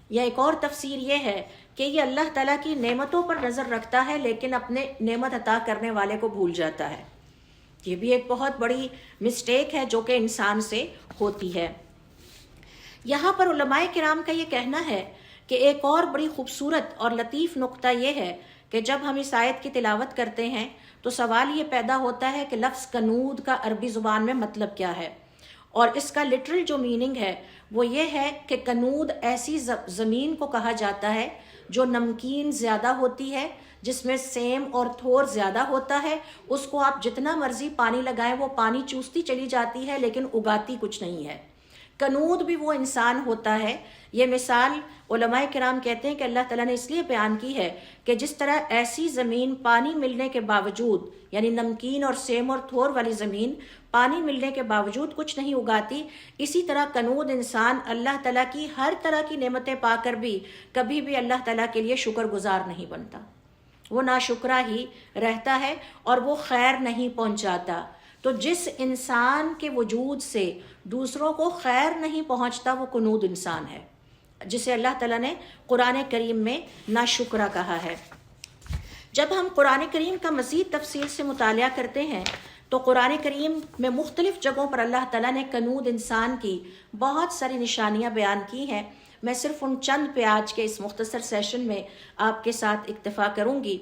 Speaker 2: یا ایک اور تفسیر یہ ہے کہ یہ اللہ تعالیٰ کی نعمتوں پر نظر رکھتا ہے لیکن اپنے نعمت عطا کرنے والے کو بھول جاتا ہے. یہ بھی ایک بہت بڑی مسٹیک ہے جو کہ انسان سے ہوتی ہے. یہاں پر علماء کرام کا یہ کہنا ہے کہ ایک اور بڑی خوبصورت اور لطیف نقطہ یہ ہے کہ جب ہم اس آیت کی تلاوت کرتے ہیں تو سوال یہ پیدا ہوتا ہے کہ لفظ کنود کا عربی زبان میں مطلب کیا ہے. اور اس کا لٹرل جو میننگ ہے وہ یہ ہے کہ کنود ایسی زمین کو کہا جاتا ہے جو نمکین زیادہ ہوتی ہے، جس میں سیم اور تھور زیادہ ہوتا ہے. اس کو آپ جتنا مرضی پانی لگائیں وہ پانی چوستی چلی جاتی ہے لیکن اگاتی کچھ نہیں ہے. کنود بھی وہ انسان ہوتا ہے. یہ مثال علماء کرام کہتے ہیں کہ اللہ تعالیٰ نے اس لیے بیان کی ہے کہ جس طرح ایسی زمین پانی ملنے کے باوجود، یعنی نمکین اور سیم اور تھور والی زمین پانی ملنے کے باوجود کچھ نہیں اگاتی، اسی طرح کنود انسان اللہ تعالیٰ کی ہر طرح کی نعمتیں پا کر بھی کبھی بھی اللہ تعالیٰ کے لیے شکر گزار نہیں بنتا. وہ ناشکرہ ہی رہتا ہے اور وہ خیر نہیں پہنچاتا. تو جس انسان کے وجود سے دوسروں کو خیر نہیں پہنچتا وہ کنود انسان ہے، جسے اللہ تعالیٰ نے قرآن کریم میں ناشکرہ کہا ہے. جب ہم قرآن کریم کا مزید تفصیل سے مطالعہ کرتے ہیں تو قرآن کریم میں مختلف جگہوں پر اللہ تعالیٰ نے کنود انسان کی بہت ساری نشانیاں بیان کی ہیں. میں صرف ان چند پہ آج کے اس مختصر سیشن میں آپ کے ساتھ اکتفا کروں گی.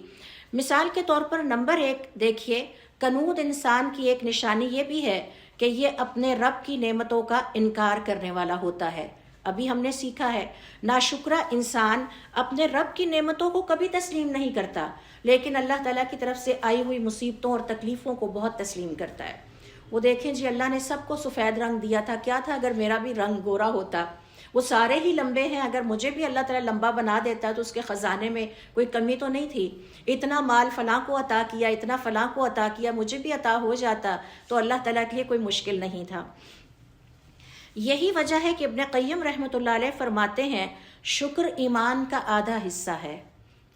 Speaker 2: مثال کے طور پر نمبر 1 دیکھیے، کنود انسان کی ایک نشانی یہ بھی ہے کہ یہ اپنے رب کی نعمتوں کا انکار کرنے والا ہوتا ہے. ابھی ہم نے سیکھا ہے ناشکرہ انسان اپنے رب کی نعمتوں کو کبھی تسلیم نہیں کرتا، لیکن اللہ تعالیٰ کی طرف سے آئی ہوئی مصیبتوں اور تکلیفوں کو بہت تسلیم کرتا ہے. وہ دیکھیں جی، اللہ نے سب کو سفید رنگ دیا تھا، کیا تھا اگر میرا بھی رنگ گورا ہوتا وہ سارے ہی لمبے ہیں، اگر مجھے بھی اللہ تعالیٰ لمبا بنا دیتا تو اس کے خزانے میں کوئی کمی تو نہیں تھی، اتنا مال فلاں کو عطا کیا، اتنا فلاں کو عطا کیا، مجھے بھی عطا ہو جاتا تو اللہ تعالیٰ کے لیے کوئی مشکل نہیں تھا۔ یہی وجہ ہے کہ ابن قیم رحمۃ اللہ علیہ فرماتے ہیں شکر ایمان کا آدھا حصہ ہے۔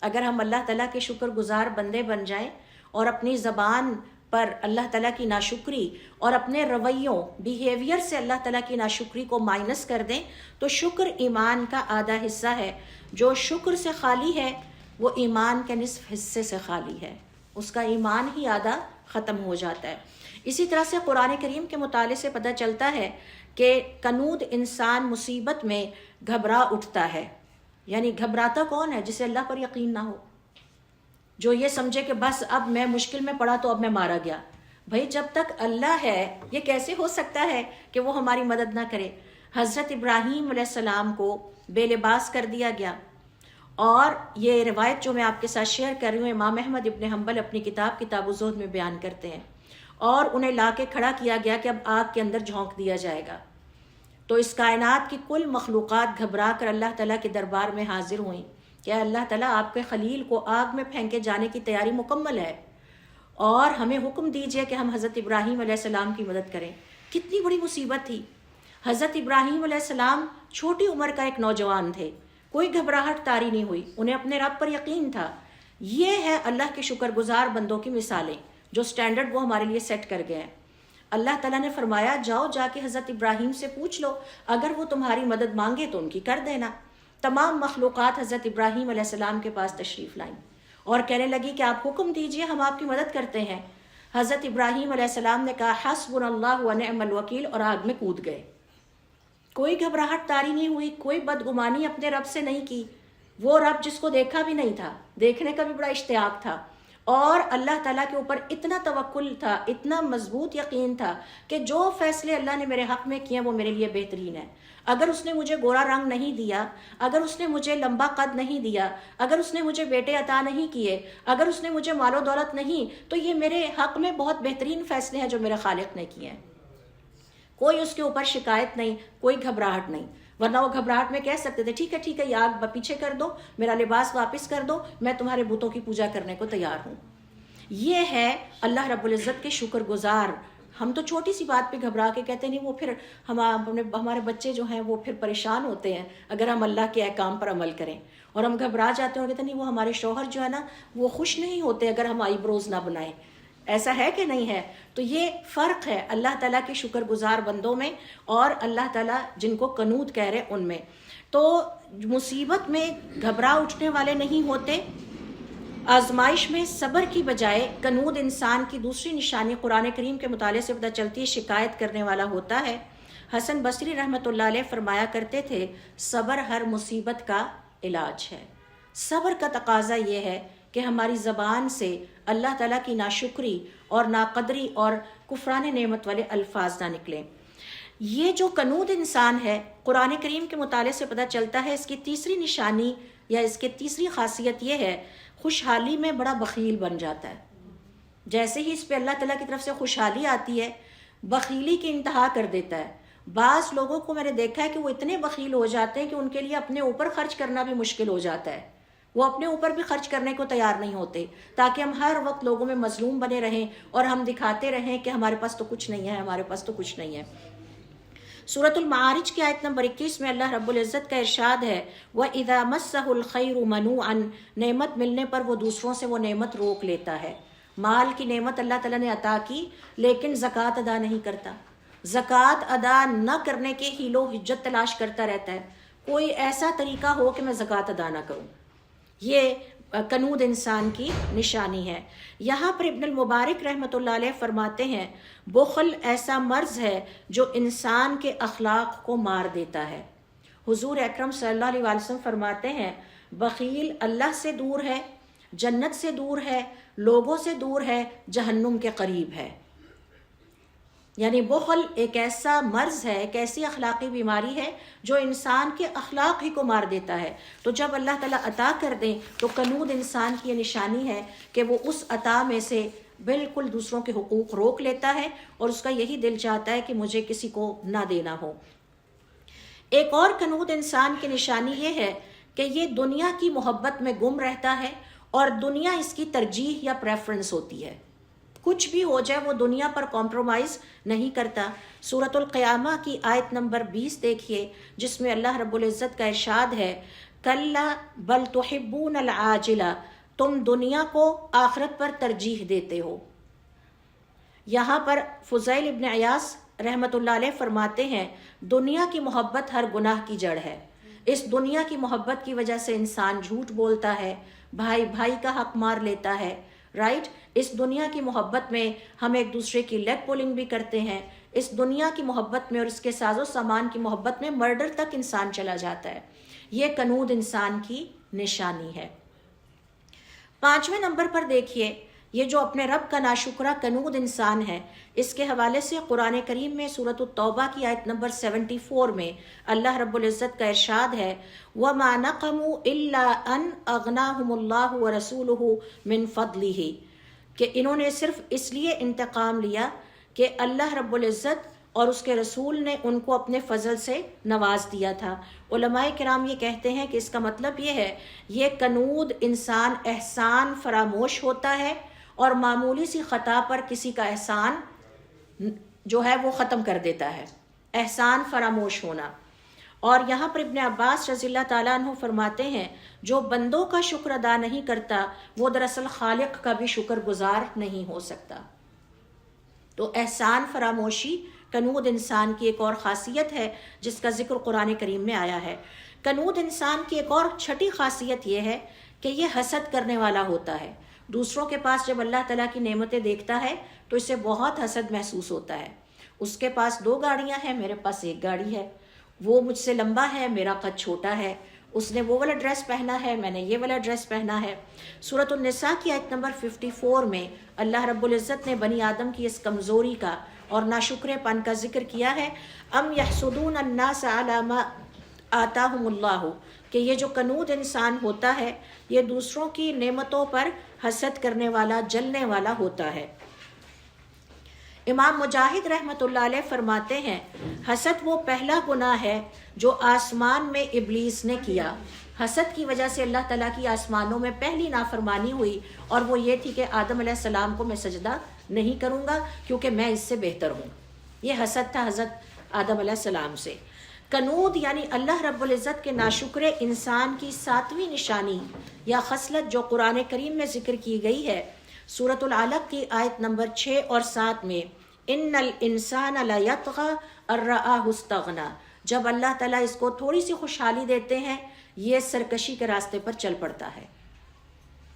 Speaker 2: اگر ہم اللہ تعالیٰ کے شکر گزار بندے بن جائیں اور اپنی زبان پر اللہ تعالیٰ کی ناشکری اور اپنے رویوں بیہیویئر سے اللہ تعالیٰ کی ناشکری کو مائنس کر دیں تو شکر ایمان کا آدھا حصہ ہے۔ جو شکر سے خالی ہے وہ ایمان کے نصف حصے سے خالی ہے، اس کا ایمان ہی آدھا ختم ہو جاتا ہے۔ اسی طرح سے قرآن کریم کے مطالعے سے پتہ چلتا ہے کہ کنود انسان مصیبت میں گھبرا اٹھتا ہے۔ یعنی گھبراتا کون ہے؟ جسے اللہ پر یقین نہ ہو، جو یہ سمجھے کہ بس اب میں مشکل میں پڑا تو اب میں مارا گیا۔ بھائی جب تک اللہ ہے یہ کیسے ہو سکتا ہے کہ وہ ہماری مدد نہ کرے؟ حضرت ابراہیم علیہ السلام کو بے لباس کر دیا گیا، اور یہ روایت جو میں آپ کے ساتھ شیئر کر رہی ہوں امام احمد ابن حنبل اپنی کتاب الزہد میں بیان کرتے ہیں، اور انہیں لا کے کھڑا کیا گیا کہ اب آگ کے اندر جھونک دیا جائے گا۔ تو اس کائنات کی کل مخلوقات گھبرا کر اللہ تعالیٰ کے دربار میں حاضر ہوئیں کہ اللہ تعالیٰ آپ کے خلیل کو آگ میں پھینکے جانے کی تیاری مکمل ہے، اور ہمیں حکم دیجئے کہ ہم حضرت ابراہیم علیہ السلام کی مدد کریں۔ کتنی بڑی مصیبت تھی! حضرت ابراہیم علیہ السلام چھوٹی عمر کا ایک نوجوان تھے، کوئی گھبراہٹ طاری نہیں ہوئی، انہیں اپنے رب پر یقین تھا۔ یہ ہے اللہ کے شکر گزار بندوں کی مثالیں، جو سٹینڈرڈ وہ ہمارے لیے سیٹ کر گئے ہیں۔ اللہ تعالیٰ نے فرمایا جاؤ جا کے حضرت ابراہیم سے پوچھ لو، اگر وہ تمہاری مدد مانگے تو ان کی کر دینا۔ تمام مخلوقات حضرت ابراہیم علیہ السلام کے پاس تشریف لائیں اور کہنے لگی کہ آپ حکم دیجئے ہم آپ کی مدد کرتے ہیں۔ حضرت ابراہیم علیہ السلام نے کہا حسبنا اللہ و نعم الوکیل، اور آگ میں کود گئے۔ کوئی گھبراہٹ طاری نہیں ہوئی، کوئی بدگمانی اپنے رب سے نہیں کی، وہ رب جس کو دیکھا بھی نہیں تھا، دیکھنے کا بھی بڑا اشتیاق تھا، اور اللہ تعالیٰ کے اوپر اتنا توکل تھا، اتنا مضبوط یقین تھا کہ جو فیصلے اللہ نے میرے حق میں کیے وہ میرے لیے بہترین ہے۔ اگر اس نے مجھے گورا رنگ نہیں دیا، اگر اس نے مجھے لمبا قد نہیں دیا، اگر اس نے مجھے بیٹے عطا نہیں کیے، اگر اس نے مجھے مال و دولت نہیں، تو یہ میرے حق میں بہت بہترین فیصلے ہیں جو میرے خالق نے کیے ہیں۔ کوئی اس کے اوپر شکایت نہیں، کوئی گھبراہٹ نہیں، ورنہ وہ گھبراہٹ میں کہہ سکتے تھے ٹھیک ہے یہ آگ پیچھے کر دو، میرا لباس واپس کر دو، میں تمہارے بتوں کی پوجا کرنے کو تیار ہوں۔ یہ ہے اللہ رب العزت کے شکر گزار۔ ہم تو چھوٹی سی بات پہ گھبرا کے کہتے نہیں، وہ پھر ہمارے بچے جو ہیں وہ پھر پریشان ہوتے ہیں اگر ہم اللہ کے احکام پر عمل کریں، اور ہم گھبرا جاتے ہیں اور کہتے نہیں وہ ہمارے شوہر جو ہے نا وہ خوش نہیں ہوتے اگر ہم آئی بروز نہ بنائیں۔ ایسا ہے کہ نہیں ہے؟ تو یہ فرق ہے اللہ تعالیٰ کے شکر گزار بندوں میں اور اللہ تعالیٰ جن کو قنوت کہہ رہے ان میں۔ تو مصیبت میں گھبرا اٹھنے والے نہیں ہوتے۔ آزمائش میں صبر کی بجائے قنوت انسان کی دوسری نشانی قرآن کریم کے مطالعے سے پتہ چلتی ہے، شکایت کرنے والا ہوتا ہے۔ حسن بصری رحمۃ اللہ علیہ فرمایا کرتے تھے صبر ہر مصیبت کا علاج ہے۔ صبر کا تقاضا یہ ہے کہ ہماری زبان سے اللہ تعالیٰ کی ناشکری اور ناقدری اور کفران نعمت والے الفاظ نہ نکلیں۔ یہ جو قنوت انسان ہے قرآن کریم کے مطالعے سے پتہ چلتا ہے، اس کی تیسری نشانی یا اس کی تیسری خاصیت یہ ہے خوشحالی میں بڑا بخیل بن جاتا ہے۔ جیسے ہی اس پہ اللہ تعالیٰ کی طرف سے خوشحالی آتی ہے بخیلی کی انتہا کر دیتا ہے۔ بعض لوگوں کو میں نے دیکھا ہے کہ وہ اتنے بخیل ہو جاتے ہیں کہ ان کے لیے اپنے اوپر خرچ کرنا بھی مشکل ہو جاتا ہے، وہ اپنے اوپر بھی خرچ کرنے کو تیار نہیں ہوتے، تاکہ ہم ہر وقت لوگوں میں مظلوم بنے رہیں اور ہم دکھاتے رہیں کہ ہمارے پاس تو کچھ نہیں ہے، ہمارے پاس تو کچھ نہیں ہے۔ سورۃ المعارج کی آیت نمبر 21 میں اللہ رب العزت کا ارشاد ہے وَإِذَا مَسَّهُ الْخَيْرُ مَنُوعًا، نعمت ملنے پر وہ دوسروں سے وہ نعمت روک لیتا ہے۔ مال کی نعمت اللہ تعالیٰ نے عطا کی لیکن زکوٰۃ ادا نہیں کرتا، زکوٰۃ ادا نہ کرنے کے حیل و حجت تلاش کرتا رہتا ہے، کوئی ایسا طریقہ ہو کہ میں زکوٰۃ ادا نہ کروں۔ یہ قنوت انسان کی نشانی ہے۔ یہاں پر ابن المبارک رحمۃ اللہ علیہ فرماتے ہیں بخل ایسا مرض ہے جو انسان کے اخلاق کو مار دیتا ہے۔ حضور اکرم صلی اللہ علیہ وسلم فرماتے ہیں بخیل اللہ سے دور ہے، جنت سے دور ہے، لوگوں سے دور ہے، جہنم کے قریب ہے۔ یعنی بخل ایک ایسا مرض ہے، ایک ایسی اخلاقی بیماری ہے جو انسان کے اخلاق ہی کو مار دیتا ہے۔ تو جب اللہ تعالیٰ عطا کر دیں تو قنوت انسان کی یہ نشانی ہے کہ وہ اس عطا میں سے بالکل دوسروں کے حقوق روک لیتا ہے اور اس کا یہی دل چاہتا ہے کہ مجھے کسی کو نہ دینا ہو۔ ایک اور کنود انسان کی نشانی یہ ہے کہ یہ دنیا کی محبت میں گم رہتا ہے اور دنیا اس کی ترجیح یا پریفرنس ہوتی ہے. کچھ بھی ہو جائے وہ دنیا پر کمپرومائز نہیں کرتا. سورۃ القیامہ کی آیت نمبر 20 دیکھیے، جس میں اللہ رب العزت کا ارشاد ہے کلا بل تحبون العاجلہ، تم دنیا کو آخرت پر ترجیح دیتے ہو. یہاں پر فضیل ابن عیاض رحمۃ اللہ علیہ فرماتے ہیں دنیا کی محبت ہر گناہ کی جڑ ہے. اس دنیا کی محبت کی وجہ سے انسان جھوٹ بولتا ہے، بھائی بھائی کا حق مار لیتا ہے، رائٹ. اس دنیا کی محبت میں ہم ایک دوسرے کی لیگ پولنگ بھی کرتے ہیں. اس دنیا کی محبت میں اور اس کے ساز و سامان کی محبت میں مرڈر تک انسان چلا جاتا ہے. یہ کنود انسان کی نشانی ہے. 5ویں نمبر پر دیکھیے، یہ جو اپنے رب کا ناشکرہ کنود انسان ہے، اس کے حوالے سے قرآن کریم میں سورۃ التوبہ کی آیت نمبر 74 میں اللہ رب العزت کا ارشاد ہے وَمَا نَقَمُوا إِلَّا أَنْ أَغْنَاهُمُ اللَّهُ وَرَسُولُهُ مِنْ فَضْلِهِ، کہ انہوں نے صرف اس لیے انتقام لیا کہ اللہ رب العزت اور اس کے رسول نے ان کو اپنے فضل سے نواز دیا تھا. علماء کرام یہ کہتے ہیں کہ اس کا مطلب یہ ہے یہ کنود انسان احسان فراموش ہوتا ہے اور معمولی سی خطا پر کسی کا احسان جو ہے وہ ختم کر دیتا ہے. احسان فراموش ہونا. اور یہاں پر ابن عباس رضی اللہ تعالیٰ عنہ فرماتے ہیں جو بندوں کا شکر ادا نہیں کرتا وہ دراصل خالق کا بھی شکر گزار نہیں ہو سکتا. تو احسان فراموشی کنود انسان کی ایک اور خاصیت ہے جس کا ذکر قرآن کریم میں آیا ہے. کنود انسان کی ایک اور چھٹی خاصیت یہ ہے کہ یہ حسد کرنے والا ہوتا ہے. دوسروں کے پاس جب اللہ تعالیٰ کی نعمتیں دیکھتا ہے تو اسے بہت حسد محسوس ہوتا ہے. اس کے پاس 2 گاڑیاں ہیں، میرے پاس 1 گاڑی ہے. وہ مجھ سے لمبا ہے، میرا قد چھوٹا ہے. اس نے وہ والا ڈریس پہنا ہے، میں نے یہ والا ڈریس پہنا ہے. سورۃ النساء کی آیت نمبر 54 میں اللہ رب العزت نے بنی آدم کی اس کمزوری کا اور ناشکرے پن کا ذکر کیا ہے ام یحسدون الناس علی ما آتاہم اللہ، کہ یہ جو کنود انسان ہوتا ہے یہ دوسروں کی نعمتوں پر حسد کرنے والا، جلنے والا ہوتا ہے. امام مجاہد رحمۃ اللہ علیہ فرماتے ہیں حسد وہ پہلا گناہ ہے جو آسمان میں ابلیس نے کیا. حسد کی وجہ سے اللہ تعالیٰ کی آسمانوں میں پہلی نافرمانی ہوئی اور وہ یہ تھی کہ آدم علیہ السلام کو میں سجدہ نہیں کروں گا کیونکہ میں اس سے بہتر ہوں. یہ حسد تھا حضرت آدم علیہ السلام سے. کنود یعنی اللہ رب العزت کے ناشکرے انسان کی 7ویں نشانی یا خصلت جو قرآن کریم میں ذکر کی گئی ہے سورۃ العلق کی آیت نمبر 6 اور 7 میں ان الانسان لیطغی ان رآہ استغنی، جب اللہ تعالیٰ اس کو تھوڑی سی خوشحالی دیتے ہیں یہ سرکشی کے راستے پر چل پڑتا ہے.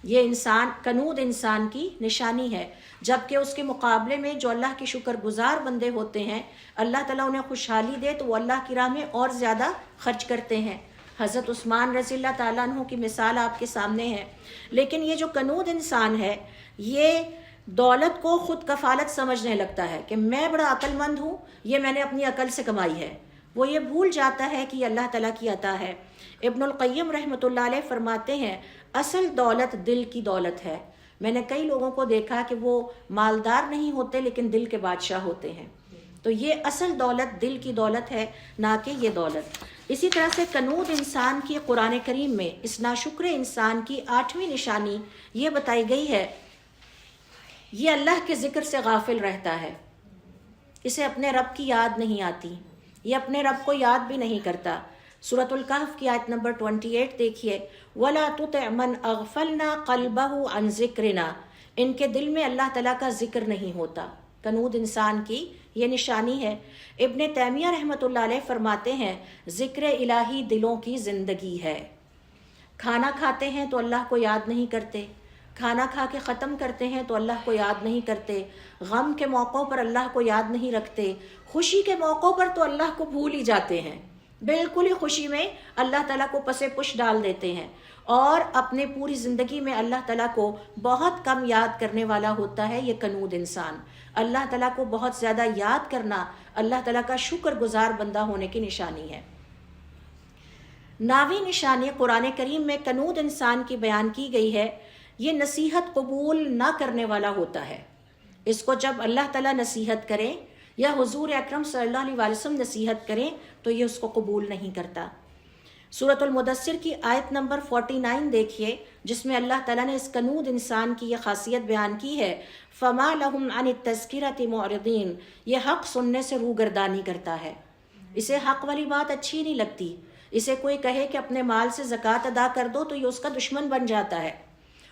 Speaker 2: یہ انسان کنود انسان کی نشانی ہے، جبکہ اس کے مقابلے میں جو اللہ کے شکر گزار بندے ہوتے ہیں اللہ تعالیٰ انہیں خوشحالی دے تو وہ اللہ کی راہ میں اور زیادہ خرچ کرتے ہیں. حضرت عثمان رضی اللہ تعالیٰ عنہ کی مثال آپ کے سامنے ہے. لیکن یہ جو کنود انسان ہے یہ دولت کو خود کفالت سمجھنے لگتا ہے کہ میں بڑا عقل مند ہوں، یہ میں نے اپنی عقل سے کمائی ہے. وہ یہ بھول جاتا ہے کہ یہ اللہ تعالیٰ کی عطا ہے. ابن القیم رحمۃ اللہ علیہ فرماتے ہیں اصل دولت دل کی دولت ہے. میں نے کئی لوگوں کو دیکھا کہ وہ مالدار نہیں ہوتے لیکن دل کے بادشاہ ہوتے ہیں. تو یہ اصل دولت دل کی دولت ہے، نہ کہ یہ دولت. اسی طرح سے کنود انسان کی قرآن کریم میں اس ناشکر انسان کی 8ویں نشانی یہ بتائی گئی ہے یہ اللہ کے ذکر سے غافل رہتا ہے. اسے اپنے رب کی یاد نہیں آتی، یہ اپنے رب کو یاد بھی نہیں کرتا. سورۃ الکہف کی آیت نمبر 28 دیکھیے وَلَا تُطِعْ مَنْ أَغْفَلْنَا قَلْبَهُ عَنْ ذِكْرِنَا، ان کے دل میں اللہ تعالیٰ کا ذکر نہیں ہوتا. کنود انسان کی یہ نشانی ہے. ابن تیمیہ رحمۃ اللہ علیہ فرماتے ہیں ذکر الہی دلوں کی زندگی ہے. کھانا کھاتے ہیں تو اللہ کو یاد نہیں کرتے، کھانا کھا کے ختم کرتے ہیں تو اللہ کو یاد نہیں کرتے، غم کے موقعوں پر اللہ کو یاد نہیں رکھتے، خوشی کے موقعوں پر تو اللہ کو بھول ہی جاتے ہیں. بالکل ہی خوشی میں اللہ تعالیٰ کو پسے پش ڈال دیتے ہیں اور اپنے پوری زندگی میں اللہ تعالیٰ کو بہت کم یاد کرنے والا ہوتا ہے یہ کنود انسان. اللہ تعالیٰ کو بہت زیادہ یاد کرنا اللہ تعالیٰ کا شکر گزار بندہ ہونے کی نشانی ہے. 9ویں نشانی قرآن کریم میں کنود انسان کی بیان کی گئی ہے. یہ نصیحت قبول نہ کرنے والا ہوتا ہے. اس کو جب اللہ تعالیٰ نصیحت کریں یا حضور اکرم صلی اللہ علیہ وسلم نصیحت کریں تو یہ اس کو قبول نہیں کرتا۔ سورۃ المدثر کی آیت نمبر 49 دیکھیے، جس میں اللہ تعالیٰ نے اس کنود انسان کی یہ خاصیت بیان کی ہے، فَمَا لَهُمْ عَنِ التَّذْكِرَةِ مُعْرِضِينَ، یہ حق سننے سے روگردانی کرتا ہے، اسے حق والی بات اچھی نہیں لگتی۔ اسے کوئی کہے کہ اپنے مال سے زکوٰۃ ادا کر دو تو یہ اس کا دشمن بن جاتا ہے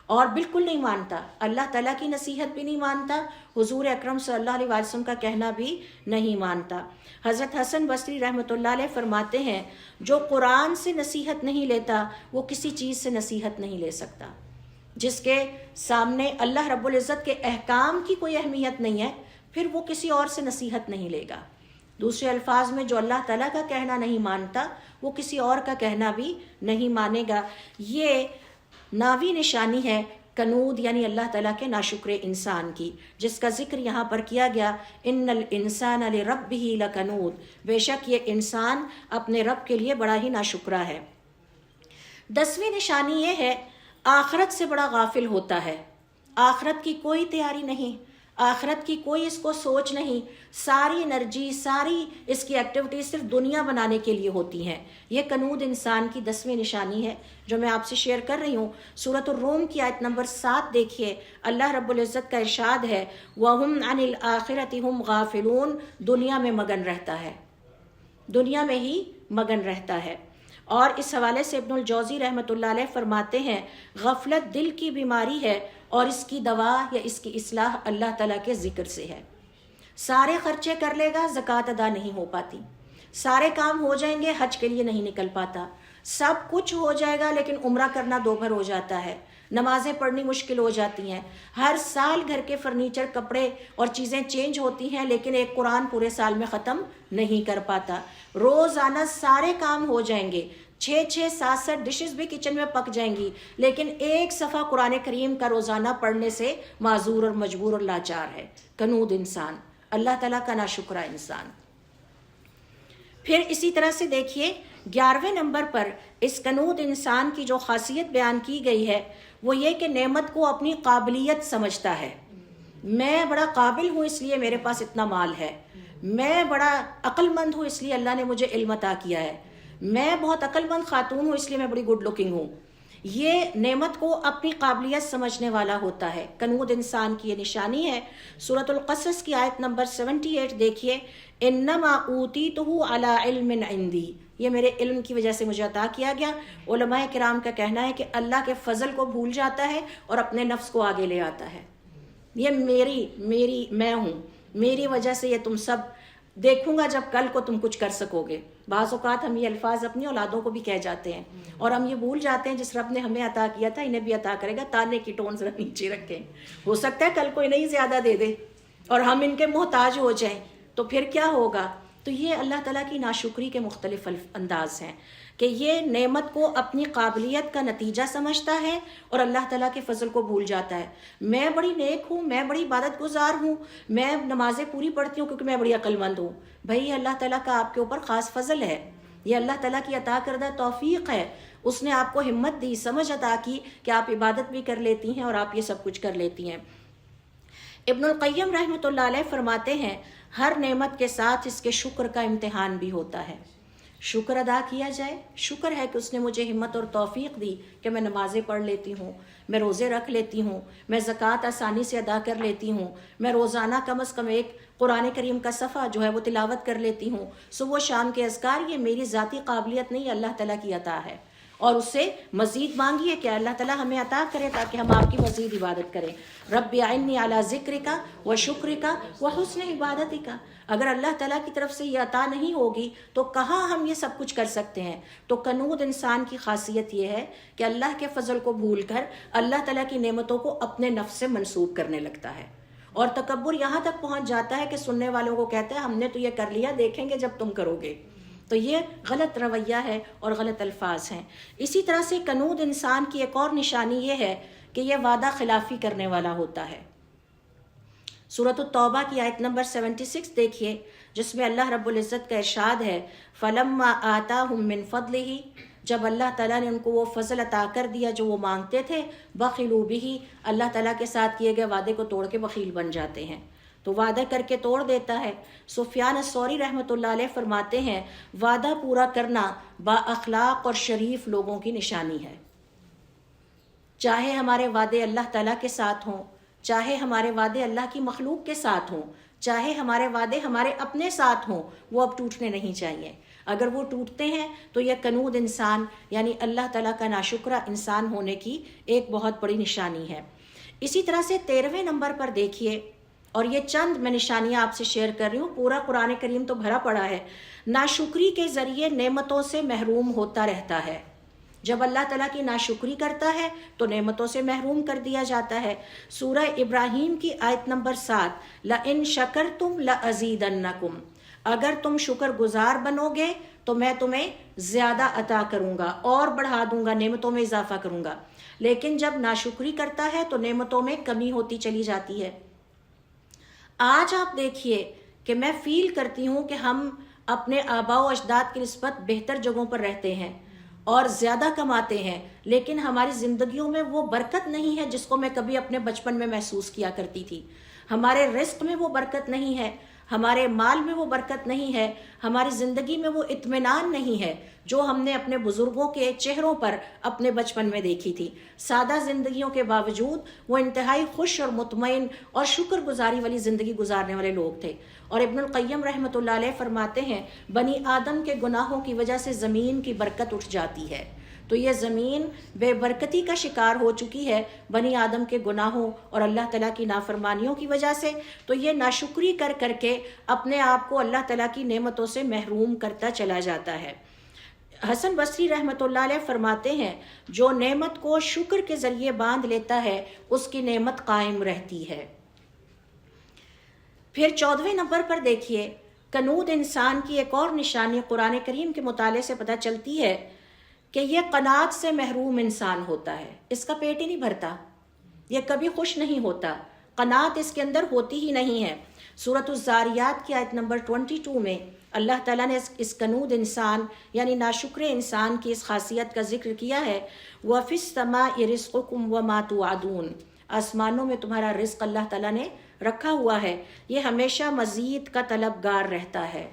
Speaker 2: اور بالکل نہیں مانتا، اللہ تعالیٰ کی نصیحت بھی نہیں مانتا، حضور اکرم صلی اللہ علیہ وسلم کا کہنا بھی نہیں مانتا۔ حضرت حسن بصری رحمۃ اللہ علیہ فرماتے ہیں، جو قرآن سے نصیحت نہیں لیتا وہ کسی چیز سے نصیحت نہیں لے سکتا۔ جس کے سامنے اللہ رب العزت کے احکام کی کوئی اہمیت نہیں ہے، پھر وہ کسی اور سے نصیحت نہیں لے گا۔ دوسرے الفاظ میں، جو اللہ تعالیٰ کا کہنا نہیں مانتا وہ کسی اور کا کہنا بھی نہیں مانے گا۔ یہ ناوی نشانی ہے کنود یعنی اللہ تعالیٰ کے ناشکر انسان کی، جس کا ذکر یہاں پر کیا گیا، ان الانسان لربہ لکنود، بے شک یہ انسان اپنے رب کے لیے بڑا ہی ناشکرا ہے۔ 10ویں نشانی یہ ہے، آخرت سے بڑا غافل ہوتا ہے، آخرت کی کوئی تیاری نہیں، آخرت کی کوئی اس کو سوچ نہیں، ساری انرجی، ساری اس کی ایکٹیویٹی صرف دنیا بنانے کے لیے ہوتی ہیں۔ یہ کنود انسان کی 10ویں نشانی ہے جو میں آپ سے شیئر کر رہی ہوں۔ سورۃ الروم کی آیت نمبر 7 دیکھیے، اللہ رب العزت کا ارشاد ہے، وَهُمْ عَنِ الْآخِرَةِ هُمْ غَافِلُونَ، دنیا میں مگن رہتا ہے، دنیا میں ہی مگن رہتا ہے۔ اور اس حوالے سے ابن الجوزی رحمۃ اللہ علیہ فرماتے ہیں، غفلت دل کی بیماری ہے اور اس کی دوا یا اس کی اصلاح اللہ تعالیٰ کے ذکر سے ہے۔ سارے خرچے کر لے گا، زکوٰۃ ادا نہیں ہو پاتی، سارے کام ہو جائیں گے، حج کے لیے نہیں نکل پاتا، سب کچھ ہو جائے گا لیکن عمرہ کرنا دوبھر ہو جاتا ہے، نمازیں پڑھنی مشکل ہو جاتی ہیں، ہر سال گھر کے فرنیچر، کپڑے اور چیزیں چینج ہوتی ہیں لیکن ایک قرآن پورے سال میں ختم نہیں کر پاتا، روزانہ سارے کام ہو جائیں گے، 6 7 ڈشز بھی کچن میں پک جائیں گی لیکن ایک صفحہ قرآن کریم کا روزانہ پڑھنے سے معذور اور مجبور اور لاچار ہے۔ کنود انسان، اللہ تعالیٰ کا ناشکرا انسان۔ پھر اسی طرح سے دیکھیے 11ویں نمبر پر اس کنود انسان کی جو خاصیت بیان کی گئی ہے وہ یہ کہ نعمت کو اپنی قابلیت سمجھتا ہے۔ میں بڑا قابل ہوں اس لیے میرے پاس اتنا مال ہے، میں بڑا عقل مند ہوں اس لیے اللہ نے مجھے علم عطا کیا ہے، میں بہت عقل مند خاتون ہوں اس لیے میں بڑی گڈ لکنگ ہوں۔ یہ نعمت کو اپنی قابلیت سمجھنے والا ہوتا ہے، کنود انسان کی یہ نشانی ہے۔ سورۃ القصص کی آیت نمبر 78 دیکھیے، انما اوتیتہ علی علم عندی، یہ میرے علم کی وجہ سے مجھے عطا کیا گیا۔ علماء کرام کا کہنا ہے کہ اللہ کے فضل کو بھول جاتا ہے اور اپنے نفس کو آگے لے آتا ہے، یہ میری میں ہوں، میری وجہ سے یہ تم سب دیکھوں گا جب کل کو تم کچھ کر سکو گے۔ بعض اوقات ہم یہ الفاظ اپنی اولادوں کو بھی کہہ جاتے ہیں اور ہم یہ بھول جاتے ہیں جس رب نے ہمیں عطا کیا تھا انہیں بھی عطا کرے گا، تانے کی ٹون ذرا نیچے رکھیں، ہو سکتا ہے کل کوئی نہیں زیادہ دے دے اور ہم ان کے محتاج ہو جائیں تو پھر کیا ہوگا۔ تو یہ اللہ تعالیٰ کی ناشکری کے مختلف انداز ہیں کہ یہ نعمت کو اپنی قابلیت کا نتیجہ سمجھتا ہے اور اللہ تعالیٰ کے فضل کو بھول جاتا ہے۔ میں بڑی نیک ہوں، میں بڑی عبادت گزار ہوں، میں نمازیں پوری پڑھتی ہوں کیونکہ میں بڑی عقل مند ہوں۔ بھائی اللہ تعالیٰ کا آپ کے اوپر خاص فضل ہے، یہ اللہ تعالیٰ کی عطا کردہ توفیق ہے، اس نے آپ کو ہمت دی، سمجھ عطا کی کہ آپ عبادت بھی کر لیتی ہیں اور آپ یہ سب کچھ کر لیتی ہیں۔ ابن القیم رحمۃ اللہ علیہ فرماتے ہیں، ہر نعمت کے ساتھ اس کے شکر کا امتحان بھی ہوتا ہے، شکر ادا کیا جائے۔ شکر ہے کہ اس نے مجھے ہمت اور توفیق دی کہ میں نمازیں پڑھ لیتی ہوں، میں روزے رکھ لیتی ہوں، میں زکوٰۃ آسانی سے ادا کر لیتی ہوں، میں روزانہ کم از کم ایک قرآن کریم کا صفحہ جو ہے وہ تلاوت کر لیتی ہوں، صبح و شام کے اذکار۔ یہ میری ذاتی قابلیت نہیں، اللہ تعالیٰ کی عطا ہے، اور اس سے مزید مانگیے کہ اللہ تعالیٰ ہمیں عطا کرے تاکہ ہم آپ کی مزید عبادت کریں۔ رب اعنی علی ذکرک و شکرک و حسن عبادتک۔ اگر اللہ تعالیٰ کی طرف سے یہ عطا نہیں ہوگی تو کہاں ہم یہ سب کچھ کر سکتے ہیں۔ تو کنود انسان کی خاصیت یہ ہے کہ اللہ کے فضل کو بھول کر اللہ تعالیٰ کی نعمتوں کو اپنے نفس سے منسوب کرنے لگتا ہے، اور تکبر یہاں تک پہنچ جاتا ہے کہ سننے والوں کو کہتا ہے ہم نے تو یہ کر لیا، دیکھیں گے جب تم کرو گے۔ تو یہ غلط رویہ ہے اور غلط الفاظ ہیں۔ اسی طرح سے کنود انسان کی ایک اور نشانی یہ ہے کہ یہ وعدہ خلافی کرنے والا ہوتا ہے۔ سورۃ التوبہ کی آیت نمبر 76 دیکھیے، جس میں اللہ رب العزت کا ارشاد ہے، فَلَمَّا آتَاهُم مِّن فَضْلِهِ، جب اللہ تعالیٰ نے ان کو وہ فضل عطا کر دیا جو وہ مانگتے تھے، بخلوا بہ، اللہ تعالیٰ کے ساتھ کیے گئے وعدے کو توڑ کے بخیل بن جاتے ہیں۔ تو وعدہ کر کے توڑ دیتا ہے۔ سفیان الثوری رحمۃ اللہ علیہ فرماتے ہیں وعدہ پورا کرنا با اخلاق اور شریف لوگوں کی نشانی ہے۔ چاہے ہمارے وعدے اللہ تعالیٰ کے ساتھ ہوں، چاہے ہمارے وعدے اللہ کی مخلوق کے ساتھ ہوں، چاہے ہمارے وعدے ہمارے اپنے ساتھ ہوں، وہ اب ٹوٹنے نہیں چاہیے۔ اگر وہ ٹوٹتے ہیں تو یہ کنود انسان یعنی اللہ تعالیٰ کا ناشکرہ انسان ہونے کی ایک بہت بڑی نشانی ہے۔ اسی طرح سے 13ویں نمبر پر دیکھیے، اور یہ چند میں نشانیاں آپ سے شیئر کر رہی ہوں، پورا قرآن کریم تو بھرا پڑا ہے۔ ناشکری کے ذریعے نعمتوں سے محروم ہوتا رہتا ہے۔ جب اللہ تعالیٰ کی ناشکری کرتا ہے تو نعمتوں سے محروم کر دیا جاتا ہے۔ سورہ ابراہیم کی آیت نمبر 7، لَإِن شَكَرْتُمْ لَأَزِيدَنَّكُمْ، اگر تم شکر گزار بنو گے تو میں تمہیں زیادہ عطا کروں گا اور بڑھا دوں گا، نعمتوں میں اضافہ کروں گا۔ لیکن جب ناشکری کرتا ہے تو نعمتوں میں کمی ہوتی چلی جاتی ہے۔ آج آپ دیکھیے کہ میں فیل کرتی ہوں کہ ہم اپنے آباء و اجداد کی نسبت بہتر جگہوں پر رہتے ہیں اور زیادہ کماتے ہیں، لیکن ہماری زندگیوں میں وہ برکت نہیں ہے جس کو میں کبھی اپنے بچپن میں محسوس کیا کرتی تھی۔ ہمارے رزق میں وہ برکت نہیں ہے، ہمارے مال میں وہ برکت نہیں ہے، ہماری زندگی میں وہ اطمینان نہیں ہے جو ہم نے اپنے بزرگوں کے چہروں پر اپنے بچپن میں دیکھی تھی۔ سادہ زندگیوں کے باوجود وہ انتہائی خوش اور مطمئن اور شکر گزاری والی زندگی گزارنے والے لوگ تھے۔ اور ابن القیم رحمۃ اللہ علیہ فرماتے ہیں بنی آدم کے گناہوں کی وجہ سے زمین کی برکت اٹھ جاتی ہے۔ تو یہ زمین بے برکتی کا شکار ہو چکی ہے بنی آدم کے گناہوں اور اللہ تعالیٰ کی نافرمانیوں کی وجہ سے۔ تو یہ ناشکری کر کر کے اپنے آپ کو اللہ تعالیٰ کی نعمتوں سے محروم کرتا چلا جاتا ہے۔ حسن بصری رحمۃ اللہ علیہ فرماتے ہیں جو نعمت کو شکر کے ذریعے باندھ لیتا ہے اس کی نعمت قائم رہتی ہے۔ پھر 14ویں نمبر پر دیکھیے، کنود انسان کی ایک اور نشانی قرآن کریم کے مطالعے سے پتہ چلتی ہے کہ یہ قناعت سے محروم انسان ہوتا ہے۔ اس کا پیٹ ہی نہیں بھرتا، یہ کبھی خوش نہیں ہوتا، قناعت اس کے اندر ہوتی ہی نہیں ہے۔ سورۃ الزاریات کی آیت نمبر 22 میں اللہ تعالیٰ نے اس کنود انسان یعنی ناشکر انسان کی اس خاصیت کا ذکر کیا ہے، وَفِي السَّمَاءِ رِزْقُكُمْ وَمَا تُوعَدُونَ، آسمانوں میں تمہارا رزق اللہ تعالیٰ نے رکھا ہوا ہے، یہ ہمیشہ مزید کا طلبگار رہتا ہے،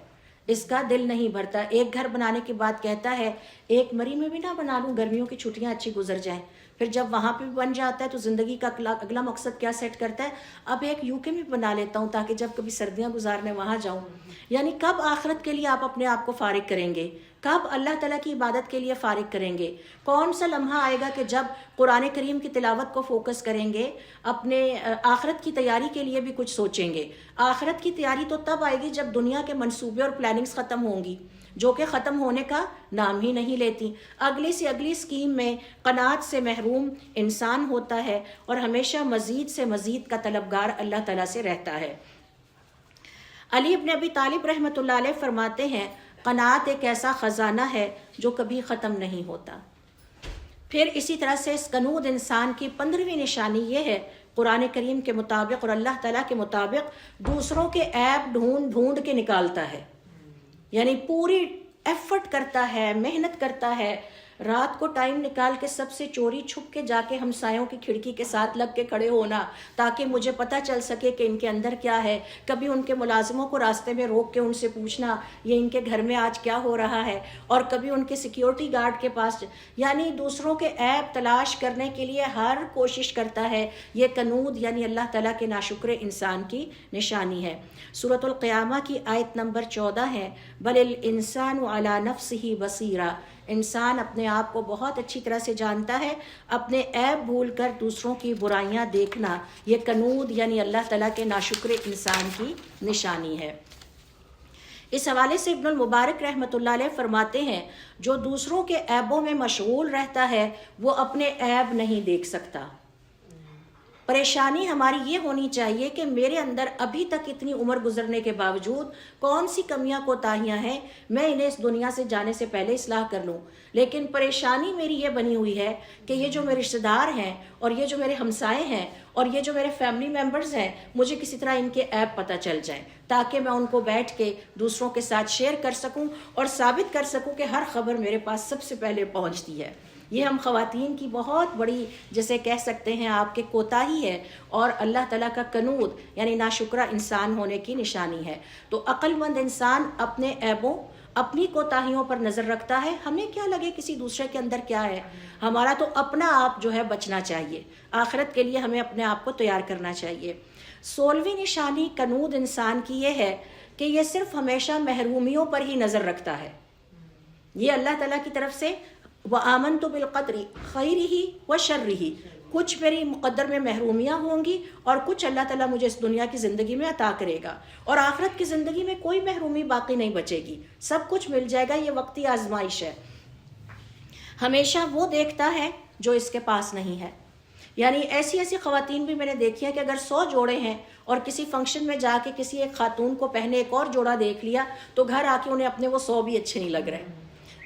Speaker 2: اس کا دل نہیں بھرتا۔ ایک گھر بنانے کے بعد کہتا ہے ایک مری میں بھی نہ بنا لوں، گرمیوں کی چھٹیاں اچھی گزر جائیں، پھر جب وہاں پہ بھی بن جاتا ہے تو زندگی کا اگلا مقصد کیا سیٹ کرتا ہے، اب ایک UK میں بنا لیتا ہوں تاکہ جب کبھی سردیاں گزارنے وہاں جاؤں۔ یعنی کب آخرت کے لیے آپ اپنے آپ کو فارغ کریں گے، کب اللہ تعالیٰ کی عبادت کے لیے فارغ کریں گے؟ کون سا لمحہ آئے گا کہ جب قرآن کریم کی تلاوت کو فوکس کریں گے، اپنے آخرت کی تیاری کے لیے بھی کچھ سوچیں گے؟ آخرت کی تیاری تو تب آئے گی جب دنیا کے منصوبے اور پلاننگز ختم ہوں گی، جو کہ ختم ہونے کا نام ہی نہیں لیتی۔ اگلی سے اگلی اسکیم میں قناعت سے محروم انسان ہوتا ہے اور ہمیشہ مزید سے مزید کا طلبگار اللہ تعالیٰ سے رہتا ہے۔ علی بن ابی طالب رحمۃ اللہ علیہ فرماتے ہیں قناعت ایک ایسا خزانہ ہے جو کبھی ختم نہیں ہوتا۔ پھر اسی طرح سے اس کنود انسان کی 15ویں نشانی یہ ہے قرآن کریم کے مطابق اور اللہ تعالیٰ کے مطابق دوسروں کے عیب ڈھونڈ ڈھونڈ کے نکالتا ہے، یعنی پوری ایفرٹ کرتا ہے، محنت کرتا ہے، رات کو ٹائم نکال کے سب سے چوری چھپ کے جا کے ہمسایوں کی کھڑکی کے ساتھ لگ کے کھڑے ہونا تاکہ مجھے پتہ چل سکے کہ ان کے اندر کیا ہے۔ کبھی ان کے ملازموں کو راستے میں روک کے ان سے پوچھنا یہ ان کے گھر میں آج کیا ہو رہا ہے، اور کبھی ان کے سیکیورٹی گارڈ کے پاس، یعنی دوسروں کے عیب تلاش کرنے کے لیے ہر کوشش کرتا ہے۔ یہ کنود یعنی اللہ تعالیٰ کے ناشکر انسان کی نشانی ہے۔ سورۃ القیامہ کی آیت نمبر 14 ہے، بل الانسان علی نفسہ بصیرہ، انسان اپنے آپ کو بہت اچھی طرح سے جانتا ہے، اپنے عیب بھول کر دوسروں کی برائیاں دیکھنا یہ کنود یعنی اللہ تعالیٰ کے ناشکر انسان کی نشانی ہے۔ اس حوالے سے ابن المبارک رحمۃ اللہ علیہ فرماتے ہیں جو دوسروں کے عیبوں میں مشغول رہتا ہے وہ اپنے عیب نہیں دیکھ سکتا۔ پریشانی ہماری یہ ہونی چاہیے کہ میرے اندر ابھی تک اتنی عمر گزرنے کے باوجود کون سی کمیاں کوتاہیاں ہیں، میں انہیں اس دنیا سے جانے سے پہلے اصلاح کر لوں۔ لیکن پریشانی میری یہ بنی ہوئی ہے کہ یہ جو میرے رشتہ دار ہیں اور یہ جو میرے ہمسائے ہیں اور یہ جو میرے فیملی ممبرز ہیں، مجھے کسی طرح ان کے عیب پتہ چل جائیں تاکہ میں ان کو بیٹھ کے دوسروں کے ساتھ شیئر کر سکوں اور ثابت کر سکوں کہ ہر خبر میرے پاس سب سے پہلے پہنچتی ہے۔ یہ ہم خواتین کی بہت بڑی جیسے کہہ سکتے ہیں آپ کے کوتاہی ہے، اور اللہ تعالیٰ کا کنود یعنی ناشکرہ انسان ہونے کی نشانی ہے۔ تو عقل مند انسان اپنے عیبوں، اپنی کوتاہیوں پر نظر رکھتا ہے، ہمیں کیا لگے کسی دوسرے کے اندر کیا ہے، ہمارا تو اپنا آپ جو ہے بچنا چاہیے، آخرت کے لیے ہمیں اپنے آپ کو تیار کرنا چاہیے۔ 16ویں نشانی کنود انسان کی یہ ہے کہ یہ صرف ہمیشہ محرومیوں پر ہی نظر رکھتا ہے۔ یہ اللہ تعالیٰ کی طرف سے وَآمَنْتُ بِالْقَدْرِ خَيْرِهِ وَشَرِّهِ، کچھ میری مقدر میں محرومیاں ہوں گی اور کچھ اللہ تعالیٰ مجھے اس دنیا کی زندگی میں عطا کرے گا، اور آخرت کی زندگی میں کوئی محرومی باقی نہیں بچے گی، سب کچھ مل جائے گا، یہ وقتی آزمائش ہے۔ ہمیشہ وہ دیکھتا ہے جو اس کے پاس نہیں ہے۔ یعنی ایسی ایسی خواتین بھی میں نے دیکھی ہیں کہ اگر 100 جوڑے ہیں اور کسی فنکشن میں جا کے کسی ایک خاتون کو پہنے ایک اور جوڑا دیکھ لیا تو گھر آ کے انہیں اپنے وہ 100 بھی اچھے نہیں لگ رہے۔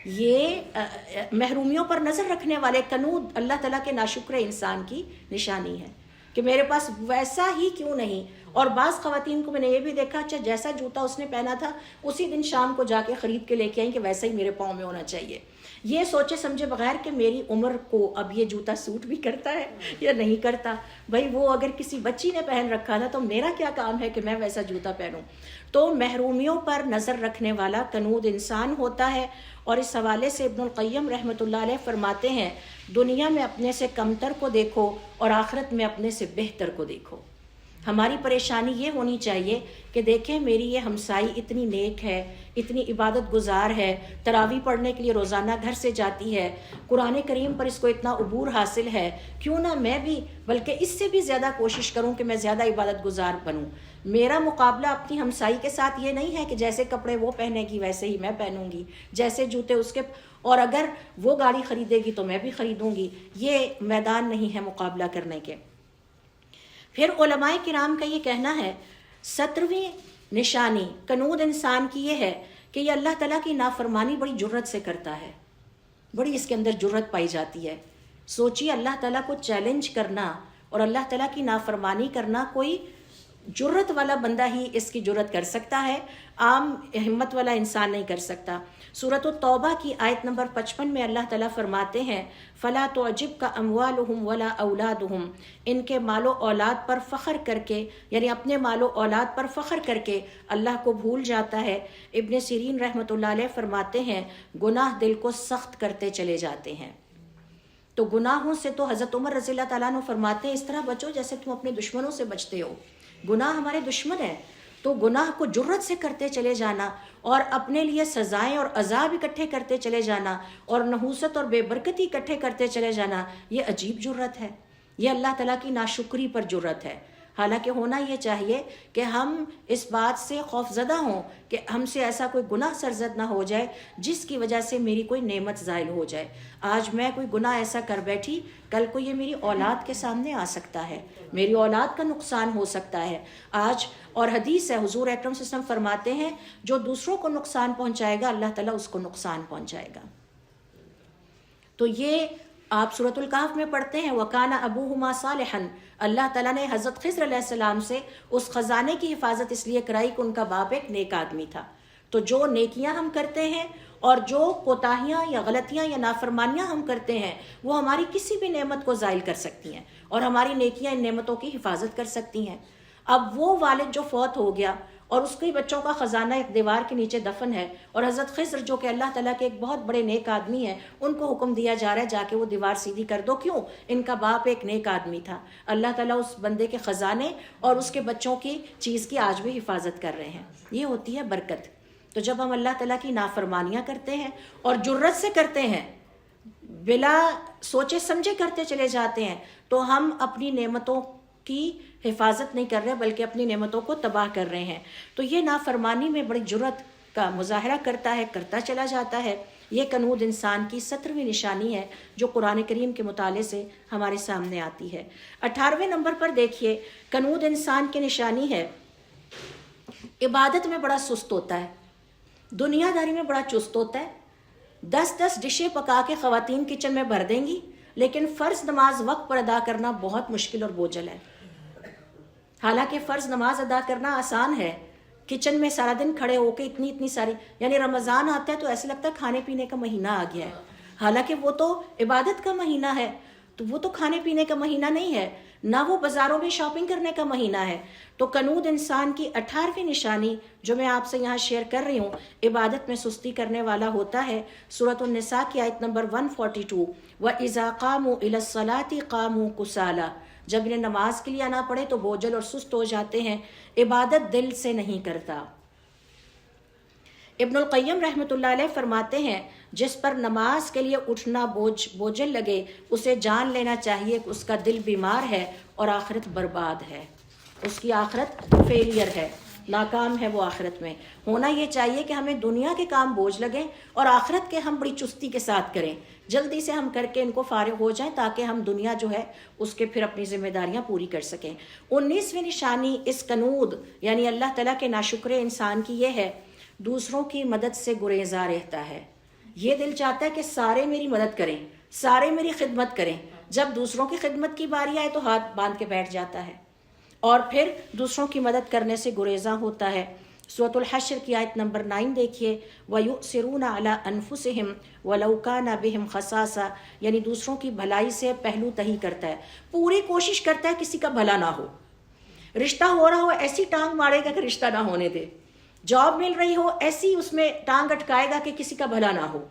Speaker 2: یہ محرومیوں پر نظر رکھنے والے کنود اللہ تعالیٰ کے ناشکر انسان کی نشانی ہے کہ میرے پاس ویسا ہی کیوں نہیں۔ اور بعض خواتین کو میں نے یہ بھی دیکھا، اچھا جیسا جوتا اس نے پہنا تھا اسی دن شام کو جا کے خرید کے لے کے آئیں کہ ویسا ہی میرے پاؤں میں ہونا چاہیے، یہ سوچے سمجھے بغیر کہ میری عمر کو اب یہ جوتا سوٹ بھی کرتا ہے یا نہیں کرتا۔ بھائی وہ اگر کسی بچی نے پہن رکھا تھا تو میرا کیا کام ہے کہ میں ویسا جوتا پہنوں۔ تو محرومیوں پر نظر رکھنے والا کنود انسان ہوتا ہے۔ اور اس حوالے سے ابن القیم رحمۃ اللہ علیہ فرماتے ہیں، دنیا میں اپنے سے کمتر کو دیکھو اور آخرت میں اپنے سے بہتر کو دیکھو۔ ہماری پریشانی یہ ہونی چاہیے کہ دیکھیں میری یہ ہمسائی اتنی نیک ہے، اتنی عبادت گزار ہے، تراویح پڑھنے کے لیے روزانہ گھر سے جاتی ہے، قرآن کریم پر اس کو اتنا عبور حاصل ہے، کیوں نہ میں بھی بلکہ اس سے بھی زیادہ کوشش کروں کہ میں زیادہ عبادت گزار بنوں۔ میرا مقابلہ اپنی ہمسائی کے ساتھ یہ نہیں ہے کہ جیسے کپڑے وہ پہنے گی ویسے ہی میں پہنوں گی، جیسے جوتے اس کے، اور اگر وہ گاڑی خریدے گی تو میں بھی خریدوں گی، یہ میدان نہیں ہے مقابلہ کرنے کے۔ پھر علماء کرام کا یہ کہنا ہے 17ویں نشانی کنود انسان کی یہ ہے کہ یہ اللہ تعالیٰ کی نافرمانی بڑی جرت سے کرتا ہے، بڑی اس کے اندر جرت پائی جاتی ہے۔ سوچیے اللہ تعالیٰ کو چیلنج کرنا اور اللہ تعالیٰ کی نافرمانی کرنا، کوئی جرت والا بندہ ہی اس کی جرت کر سکتا ہے، عام ہمت والا انسان نہیں کر سکتا۔ سورۃ التوبہ کی آیت نمبر 55 میں اللہ تعالیٰ فرماتے ہیں فَلَا تُعْجِبْكَ أَمْوَالُهُمْ وَلَا أَوْلَادُهُمْ، ان کے مال و اولاد پر فخر کر کے، یعنی اپنے مال و اولاد پر فخر کر کے اللہ کو بھول جاتا ہے۔ ابن سیرین رحمۃ اللہ علیہ فرماتے ہیں گناہ دل کو سخت کرتے چلے جاتے ہیں۔ تو گناہوں سے تو حضرت عمر رضی اللہ تعالیٰ عنہ فرماتے ہیں اس طرح بچو جیسے تم اپنے دشمنوں سے بچتے ہو۔ گناہ ہمارے دشمن ہے، تو گناہ کو جرت سے کرتے چلے جانا اور اپنے لیے سزائیں اور عذاب اکٹھے کرتے چلے جانا اور نحوست اور بے برکتی اکٹھے کرتے چلے جانا، یہ عجیب جرت ہے، یہ اللہ تعالیٰ کی ناشکری پر جرت ہے۔ حالانکہ ہونا یہ چاہیے کہ ہم اس بات سے خوف زدہ ہوں کہ ہم سے ایسا کوئی گناہ سرزد نہ ہو جائے جس کی وجہ سے میری کوئی نعمت زائل ہو جائے۔ آج میں کوئی گناہ ایسا کر بیٹھی، کل کو یہ میری اولاد کے سامنے آ سکتا ہے، میری اولاد کا نقصان ہو سکتا ہے آج۔ اور حدیث ہے حضور اکرم صلی اللہ علیہ وسلم فرماتے ہیں جو دوسروں کو نقصان پہنچائے گا اللہ تعالیٰ اس کو نقصان پہنچائے گا۔ تو یہ آپ سورۃ الکہف میں پڑھتے ہیں وَكَانَ أَبُوهُمَا صَالِحًا، اللہ تعالیٰ نے حضرت خضر علیہ السلام سے اس خزانے کی حفاظت اس لیے کرائی کہ ان کا باپ ایک نیک آدمی تھا۔ تو جو نیکیاں ہم کرتے ہیں اور جو کوتاہیاں یا غلطیاں یا نافرمانیاں ہم کرتے ہیں وہ ہماری کسی بھی نعمت کو زائل کر سکتی ہیں اور ہماری نیکیاں ان نعمتوں کی حفاظت کر سکتی ہیں۔ اب وہ والد جو فوت ہو گیا اور اس کے بچوں کا خزانہ ایک دیوار کے نیچے دفن ہے، اور حضرت خضر جو کہ اللہ تعالیٰ کے ایک بہت بڑے نیک آدمی ہیں، ان کو حکم دیا جا رہا ہے جا کے وہ دیوار سیدھی کر دو، کیوں؟ ان کا باپ ایک نیک آدمی تھا۔ اللہ تعالیٰ اس بندے کے خزانے اور اس کے بچوں کی چیز کی آج بھی حفاظت کر رہے ہیں، یہ ہوتی ہے برکت۔ تو جب ہم اللہ تعالیٰ کی نافرمانیاں کرتے ہیں اور جرت سے کرتے ہیں، بلا سوچے سمجھے کرتے چلے جاتے ہیں، تو ہم اپنی نعمتوں کی حفاظت نہیں کر رہے بلکہ اپنی نعمتوں کو تباہ کر رہے ہیں۔ تو یہ نافرمانی میں بڑی جرت کا مظاہرہ کرتا ہے، کرتا چلا جاتا ہے۔ یہ کنود انسان کی 17ویں نشانی ہے جو قرآن کریم کے مطالعے سے ہمارے سامنے آتی ہے۔ 18ویں نمبر پر دیکھیے کنود انسان کی نشانی ہے عبادت میں بڑا سست ہوتا ہے، دنیا داری میں بڑا چست ہوتا ہے۔ 10 ڈشیں پکا کے خواتین کچن میں بھر دیں گی لیکن فرض نماز وقت پر ادا کرنا بہت مشکل اور بوجھل ہے۔ حالانکہ فرض نماز ادا کرنا آسان ہے، کچن میں سارا دن کھڑے ہو کے اتنی ساری، یعنی رمضان آتا ہے تو ایسے لگتا ہے کھانے پینے کا مہینہ آ گیا ہے، حالانکہ وہ تو عبادت کا مہینہ ہے، تو وہ تو کھانے پینے کا مہینہ نہیں ہے، نہ وہ بازاروں میں شاپنگ کرنے کا مہینہ ہے۔ تو قنوت انسان کی 18ویں نشانی جو میں آپ سے یہاں شیئر کر رہی ہوں، عبادت میں سستی کرنے والا ہوتا ہے۔ سورۃ النساء کی آیت نمبر 142، وَإِذَا قَامُوا إِلَى الصَّلَاةِ قَامُوا كُسَالَىٰ، جب انہیں نماز کے لیے آنا پڑے تو بوجھل اور سست ہو جاتے ہیں، عبادت دل سے نہیں کرتا۔ ابن القیم رحمۃ اللہ علیہ فرماتے ہیں جس پر نماز کے لیے اٹھنا بوجھل لگے اسے جان لینا چاہیے کہ اس کا دل بیمار ہے اور آخرت برباد ہے، اس کی آخرت فیلئر ہے، ناکام ہے وہ آخرت میں۔ ہونا یہ چاہیے کہ ہمیں دنیا کے کام بوجھ لگیں اور آخرت کے ہم بڑی چستی کے ساتھ کریں، جلدی سے ہم کر کے ان کو فارغ ہو جائیں تاکہ ہم دنیا جو ہے اس کے پھر اپنی ذمہ داریاں پوری کر سکیں۔ 19ویں نشانی اس کنود یعنی اللہ تعالیٰ کے ناشکر انسان کی یہ ہے، دوسروں کی مدد سے گریزاں رہتا ہے۔ یہ دل چاہتا ہے کہ سارے میری مدد کریں، سارے میری خدمت کریں، جب دوسروں کی خدمت کی باری آئے تو ہاتھ باندھ کے بیٹھ جاتا ہے اور پھر دوسروں کی مدد کرنے سے گریزاں ہوتا ہے۔ سورۃ الحشر کی آیت نمبر 9 دیکھیے، وَيُؤْثِرُونَ عَلَىٰ أَنفُسِهِمْ وَلَوْ كَانَ بِهِمْ خَصَاصَةٌ، یعنی دوسروں کی بھلائی سے پہلو تہی کرتا ہے، پوری کوشش کرتا ہے کسی کا بھلا نہ ہو، رشتہ ہو رہا ہو ایسی ٹانگ مارے گا کہ رشتہ نہ ہونے دے، جاب مل رہی ہو ایسی اس میں ٹانگ اٹکائے گا کہ کسی کا بھلا نہ ہو،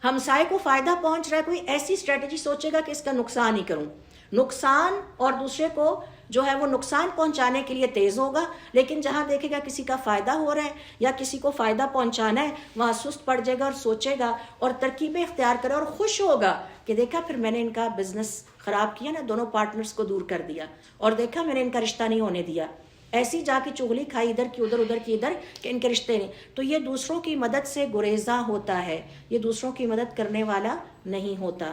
Speaker 2: ہمسائے کو فائدہ پہنچ رہا ہے کوئی ایسی اسٹریٹجی سوچے گا کہ اس کا نقصان ہی کروں، نقصان اور دوسرے کو جو ہے وہ نقصان پہنچانے کے لیے تیز ہوگا، لیکن جہاں دیکھے گا کسی کا فائدہ ہو رہا ہے یا کسی کو فائدہ پہنچانا ہے وہاں سست پڑ جائے گا اور سوچے گا اور ترکیبیں اختیار کرے اور خوش ہوگا کہ دیکھا پھر میں نے ان کا بزنس خراب کیا نا، دونوں پارٹنرز کو دور کر دیا اور دیکھا میں نے ان کا رشتہ نہیں ہونے دیا، ایسی جا کے چغلی کھائی ادھر کی ادھر ادھر کی ادھر کہ ان کے رشتے نہیں۔ تو یہ دوسروں کی مدد سے گریزاں ہوتا ہے، یہ دوسروں کی مدد کرنے والا نہیں ہوتا۔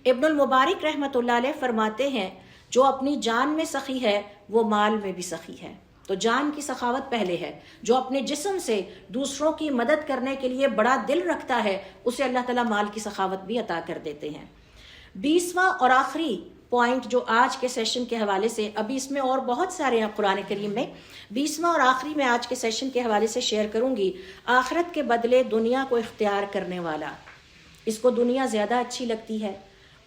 Speaker 2: ابن المبارک رحمۃ اللہ علیہ فرماتے ہیں جو اپنی جان میں سخی ہے وہ مال میں بھی سخی ہے، تو جان کی سخاوت پہلے ہے، جو اپنے جسم سے دوسروں کی مدد کرنے کے لیے بڑا دل رکھتا ہے اسے اللہ تعالیٰ مال کی سخاوت بھی عطا کر دیتے ہیں۔ 20واں اور آخری پوائنٹ جو آج کے سیشن کے حوالے سے، ابھی اس میں اور بہت سارے ہیں قرآن کریم میں، 20واں اور آخری میں آج کے سیشن کے حوالے سے شیئر کروں گی، آخرت کے بدلے دنیا کو اختیار کرنے والا، اس کو دنیا زیادہ اچھی لگتی ہے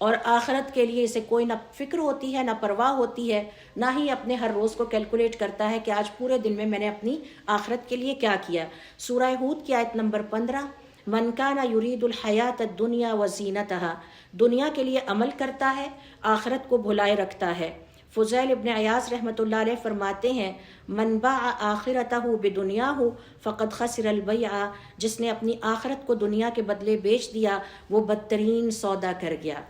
Speaker 2: اور آخرت کے لیے اسے کوئی نہ فکر ہوتی ہے نہ پرواہ ہوتی ہے، نہ ہی اپنے ہر روز کو کیلکولیٹ کرتا ہے کہ آج پورے دن میں نے اپنی آخرت کے لیے کیا کیا۔ سورہ ہود کی آیت نمبر 15، من کان یرید الحیات الدنیا وزینتها، دنیا کے لیے عمل کرتا ہے آخرت کو بھلائے رکھتا ہے۔ فضیل ابن عیاض رحمۃ اللہ علیہ فرماتے ہیں من باع آخرتہ بدنیاہ فقد خسر البیع، جس نے اپنی آخرت کو دنیا کے بدلے بیچ دیا وہ بدترین سودا کر گیا۔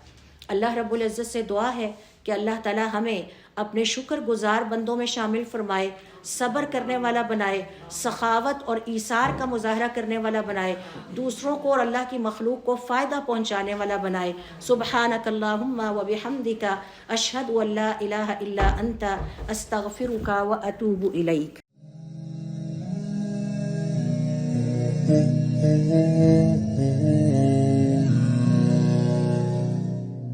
Speaker 2: اللہ رب العزت سے دعا ہے کہ اللہ تعالیٰ ہمیں اپنے شکر گزار بندوں میں شامل فرمائے، صبر کرنے والا بنائے، سخاوت اور ایثار کا مظاہرہ کرنے والا بنائے، دوسروں کو اور اللہ کی مخلوق کو فائدہ پہنچانے والا بنائے۔ سبحانک اللہم و بحمدک، اشہد ان لا الہ الا انت، استغفرک و اتوب الیک۔